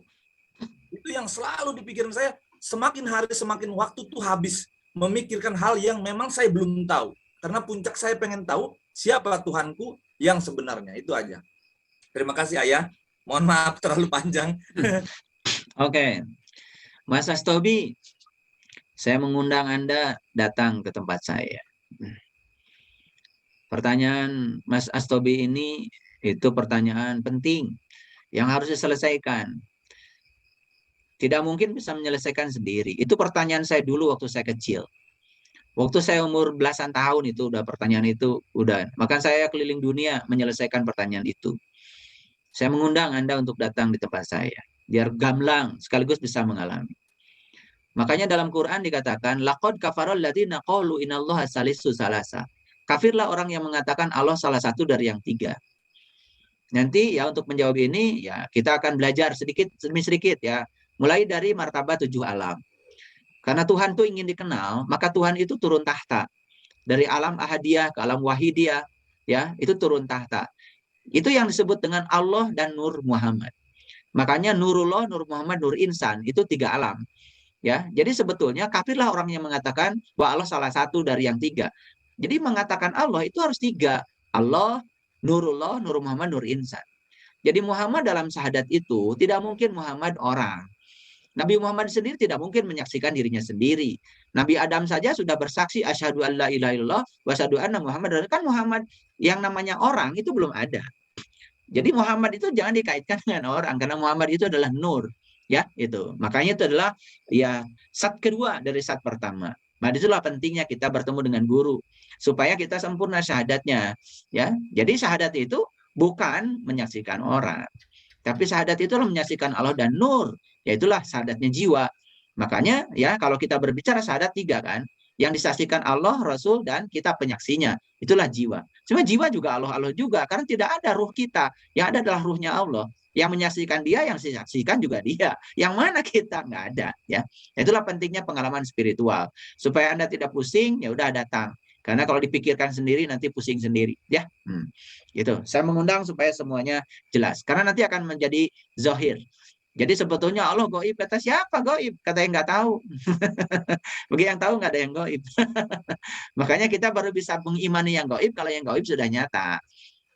yang selalu dipikirin saya, semakin hari semakin waktu tuh habis memikirkan hal yang memang saya belum tahu, karena puncak saya pengen tahu siapa Tuhanku yang sebenarnya. Itu aja. Terima kasih Ayah, mohon maaf terlalu panjang. Oke, Mas Astobi, saya mengundang Anda datang ke tempat saya. Pertanyaan Mas Astobi ini itu pertanyaan penting yang harus diselesaikan. Tidak mungkin bisa menyelesaikan sendiri. Itu pertanyaan saya dulu waktu saya kecil. Waktu saya umur belasan tahun itu udah pertanyaan itu udah. Maka saya keliling dunia menyelesaikan pertanyaan itu. Saya mengundang Anda untuk datang di tempat saya, biar gamblang sekaligus bisa mengalami. Makanya dalam Quran dikatakan laqad kafarul ladzina qalu inallaha salisu salasa. Kafirlah orang yang mengatakan Allah salah satu dari yang tiga. Nanti ya untuk menjawab ini ya kita akan belajar sedikit demi sedikit ya, mulai dari martabat 7 alam. Karena Tuhan itu ingin dikenal, maka Tuhan itu turun tahta. Dari alam ahadiyah ke alam wahidiyah, ya, itu turun tahta. Itu yang disebut dengan Allah dan Nur Muhammad. Makanya Nurullah, Nur Muhammad, Nur Insan, itu 3 alam. Ya, jadi sebetulnya kafirlah orang yang mengatakan bahwa Allah salah satu dari yang 3. Jadi mengatakan Allah itu harus 3. Allah, Nurullah, Nur Muhammad, Nur Insan. Jadi Muhammad dalam syahadat itu tidak mungkin Muhammad orang. Nabi Muhammad sendiri tidak mungkin menyaksikan dirinya sendiri. Nabi Adam saja sudah bersaksi asyhadu alla ilaha illallah wa asyhadu anna Muhammad. Kan Muhammad yang namanya orang itu belum ada. Jadi Muhammad itu jangan dikaitkan dengan orang, karena Muhammad itu adalah nur, ya itu. Makanya itu adalah ya sat kedua dari sat pertama. Nah, itulah pentingnya kita bertemu dengan guru supaya kita sempurna syahadatnya, ya. Jadi syahadat itu bukan menyaksikan orang, tapi syahadat itu adalah menyaksikan Allah dan nur, yaitulah syahadatnya jiwa. Makanya ya kalau kita berbicara syahadat 3 kan, yang disaksikan Allah, Rasul, dan kita penyaksinya, itulah jiwa. Cuma jiwa juga Allah juga, karena tidak ada ruh kita, yang ada adalah ruhnya Allah. Yang menyaksikan dia, yang disaksikan juga dia. Yang mana kita? Nggak ada. Ya, itulah pentingnya pengalaman spiritual. Supaya Anda tidak pusing, ya udah datang. Karena kalau dipikirkan sendiri nanti pusing sendiri. Ya, gitu. Saya mengundang supaya semuanya jelas. Karena nanti akan menjadi zahir. Jadi sebetulnya Allah goib, kata siapa goib? Kata yang nggak tahu. Bagi yang tahu nggak ada yang goib. Makanya kita baru bisa mengimani yang goib kalau yang goib sudah nyata.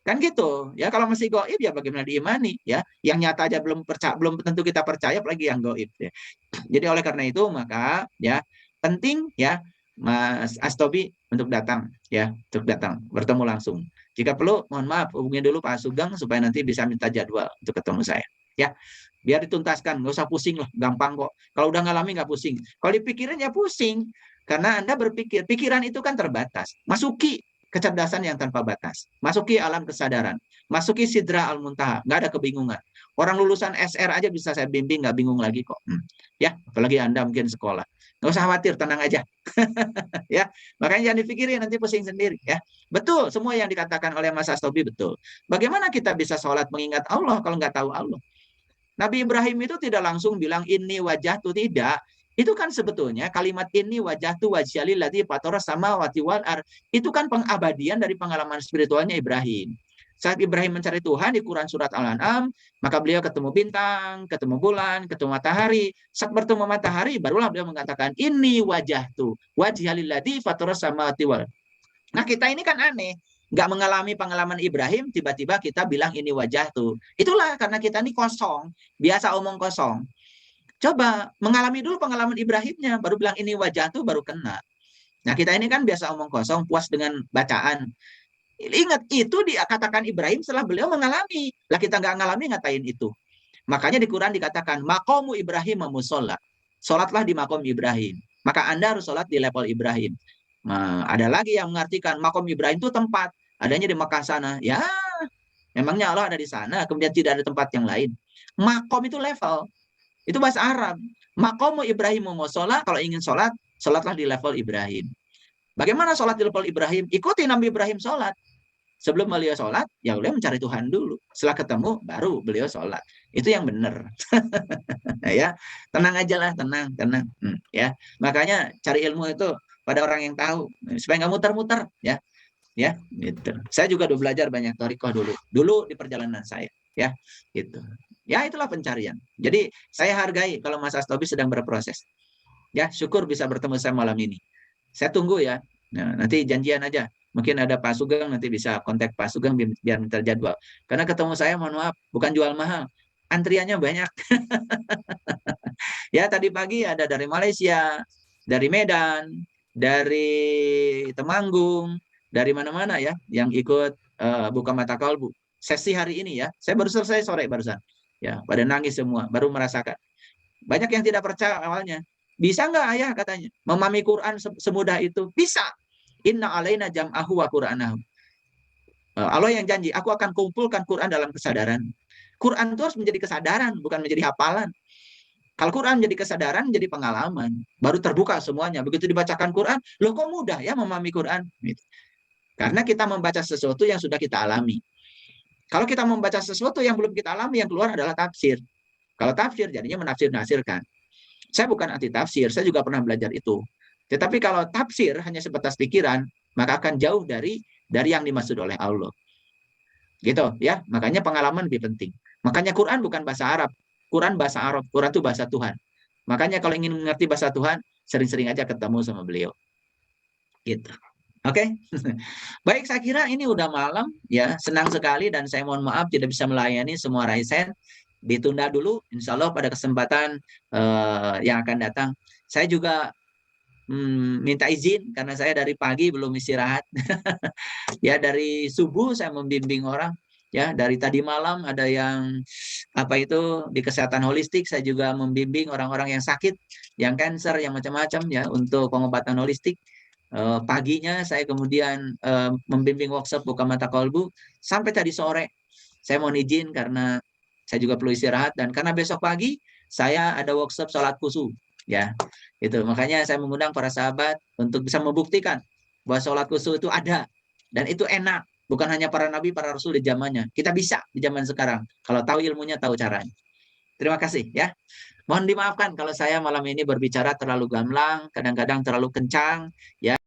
Kan gitu. Ya kalau masih goib ya bagaimana diimani ya? Yang nyata aja belum tentu kita percaya, apalagi yang goib ya. Jadi oleh karena itu maka ya penting ya Mas Astobi untuk datang ya, untuk datang bertemu langsung. Jika perlu mohon maaf hubungi dulu Pak Sugeng supaya nanti bisa minta jadwal untuk ketemu saya ya. Biar dituntaskan, nggak usah pusing loh, gampang kok. Kalau udah ngalami nggak pusing. Kalau dipikirin ya pusing, karena Anda berpikir, pikiran itu kan terbatas. Masuki kecerdasan yang tanpa batas. Masuki alam kesadaran. Masuki sidra al-muntaha, nggak ada kebingungan. Orang lulusan SR aja bisa saya bimbing, nggak bingung lagi kok. Ya, apalagi Anda mungkin sekolah. Nggak usah khawatir, tenang aja. Ya, makanya jangan dipikirin, nanti pusing sendiri. Ya, betul, semua yang dikatakan oleh Mas Astobi betul. Bagaimana kita bisa sholat mengingat Allah kalau nggak tahu Allah? Nabi Ibrahim itu tidak langsung bilang ini wajah tuh, tidak. Itu kan sebetulnya kalimat ini wajah tuh wajhali ladzi fatara samawati wal ard. Itu kan pengabadian dari pengalaman spiritualnya Ibrahim. Saat Ibrahim mencari Tuhan di Quran surat Al-An'am, maka beliau ketemu bintang, ketemu bulan, ketemu matahari. Saat bertemu matahari, barulah beliau mengatakan ini wajah tuh wajhali ladzi fatara samawati wal ard. Nah kita ini kan aneh. Nggak mengalami pengalaman Ibrahim, tiba-tiba kita bilang ini wajah tuh. Itulah karena kita ini kosong, biasa omong kosong. Coba mengalami dulu pengalaman Ibrahimnya, baru bilang ini wajah tuh, baru kena. Nah kita ini kan biasa omong kosong, puas dengan bacaan. Ingat, itu dikatakan Ibrahim setelah beliau mengalami. Lah kita nggak ngalami ngatain itu. Makanya di Quran dikatakan, maqamu Ibrahim musolla. Sholatlah di makom Ibrahim. Maka Anda harus sholat di level Ibrahim. Nah, ada lagi yang mengartikan makom Ibrahim itu tempat, adanya di Mekah sana. Ya, memangnya Allah ada di sana, kemudian tidak ada tempat yang lain. Makom itu level, itu bahasa Arab. Makomu Ibrahim musola, kalau ingin sholat, sholatlah di level Ibrahim. Bagaimana sholat di level Ibrahim? Ikuti Nabi Ibrahim sholat. Sebelum beliau sholat, ya beliau mencari Tuhan dulu. Setelah ketemu, baru beliau sholat. Itu yang benar. Ya, tenang aja lah, tenang. Ya, makanya cari ilmu itu pada orang yang tahu supaya nggak muter-muter ya gitu. Saya juga udah belajar banyak thariqah dulu di perjalanan saya ya gitu ya. Itulah pencarian. Jadi saya hargai kalau Mas Astobi sedang berproses ya. Syukur bisa bertemu saya malam ini. Saya tunggu ya. Nah, nanti janjian aja, mungkin ada Pak Sugeng, nanti bisa kontak Pak Sugeng biar minta jadwal, karena ketemu saya mohon maaf bukan jual mahal, antriannya banyak. Ya tadi pagi ada dari Malaysia, dari Medan, dari Temanggung, dari mana-mana ya yang ikut buka mata kalbu. Sesi hari ini ya, saya baru selesai sore barusan. Ya, pada nangis semua, baru merasakan. Banyak yang tidak percaya awalnya. Bisa nggak ayah katanya memahami Quran semudah itu? Bisa. Inna alaina jam'ahu wa Qur'anahu. Allah yang janji, aku akan kumpulkan Quran dalam kesadaran. Quran itu harus menjadi kesadaran, bukan menjadi hafalan. Kalau Quran menjadi kesadaran, menjadi pengalaman, baru terbuka semuanya. Begitu dibacakan Quran, loh kok mudah ya memahami Quran? Gitu. Karena kita membaca sesuatu yang sudah kita alami. Kalau kita membaca sesuatu yang belum kita alami, yang keluar adalah tafsir. Kalau tafsir jadinya menafsir-nafsirkan. Saya bukan anti tafsir, saya juga pernah belajar itu. Tetapi kalau tafsir hanya sebatas pikiran, maka akan jauh dari yang dimaksud oleh Allah. Gitu ya. Makanya pengalaman lebih penting. Makanya Quran bukan bahasa Arab. Quran bahasa Arab, Quran itu bahasa Tuhan. Makanya kalau ingin mengerti bahasa Tuhan, sering-sering aja ketemu sama beliau. Gitu. Oke. Baik, saya kira ini udah malam ya. Senang sekali dan saya mohon maaf tidak bisa melayani semua raisen. Ditunda dulu, insya Allah pada kesempatan yang akan datang. Saya juga minta izin karena saya dari pagi belum istirahat. Ya, dari subuh saya membimbing orang. Ya, dari tadi malam ada yang di kesehatan holistik, saya juga membimbing orang-orang yang sakit, yang kanker, yang macam-macam ya untuk pengobatan holistik. Paginya saya kemudian membimbing workshop buka mata kolbu sampai tadi sore. Saya mohon izin karena saya juga perlu istirahat dan karena besok pagi saya ada workshop sholat khusyuk ya. Itu makanya saya mengundang para sahabat untuk bisa membuktikan bahwa sholat khusyuk itu ada dan itu enak. Bukan hanya para nabi, para rasul di zamannya. Kita bisa di zaman sekarang. Kalau tahu ilmunya, tahu caranya. Terima kasih ya. Mohon dimaafkan kalau saya malam ini berbicara terlalu gamblang, kadang-kadang terlalu kencang ya.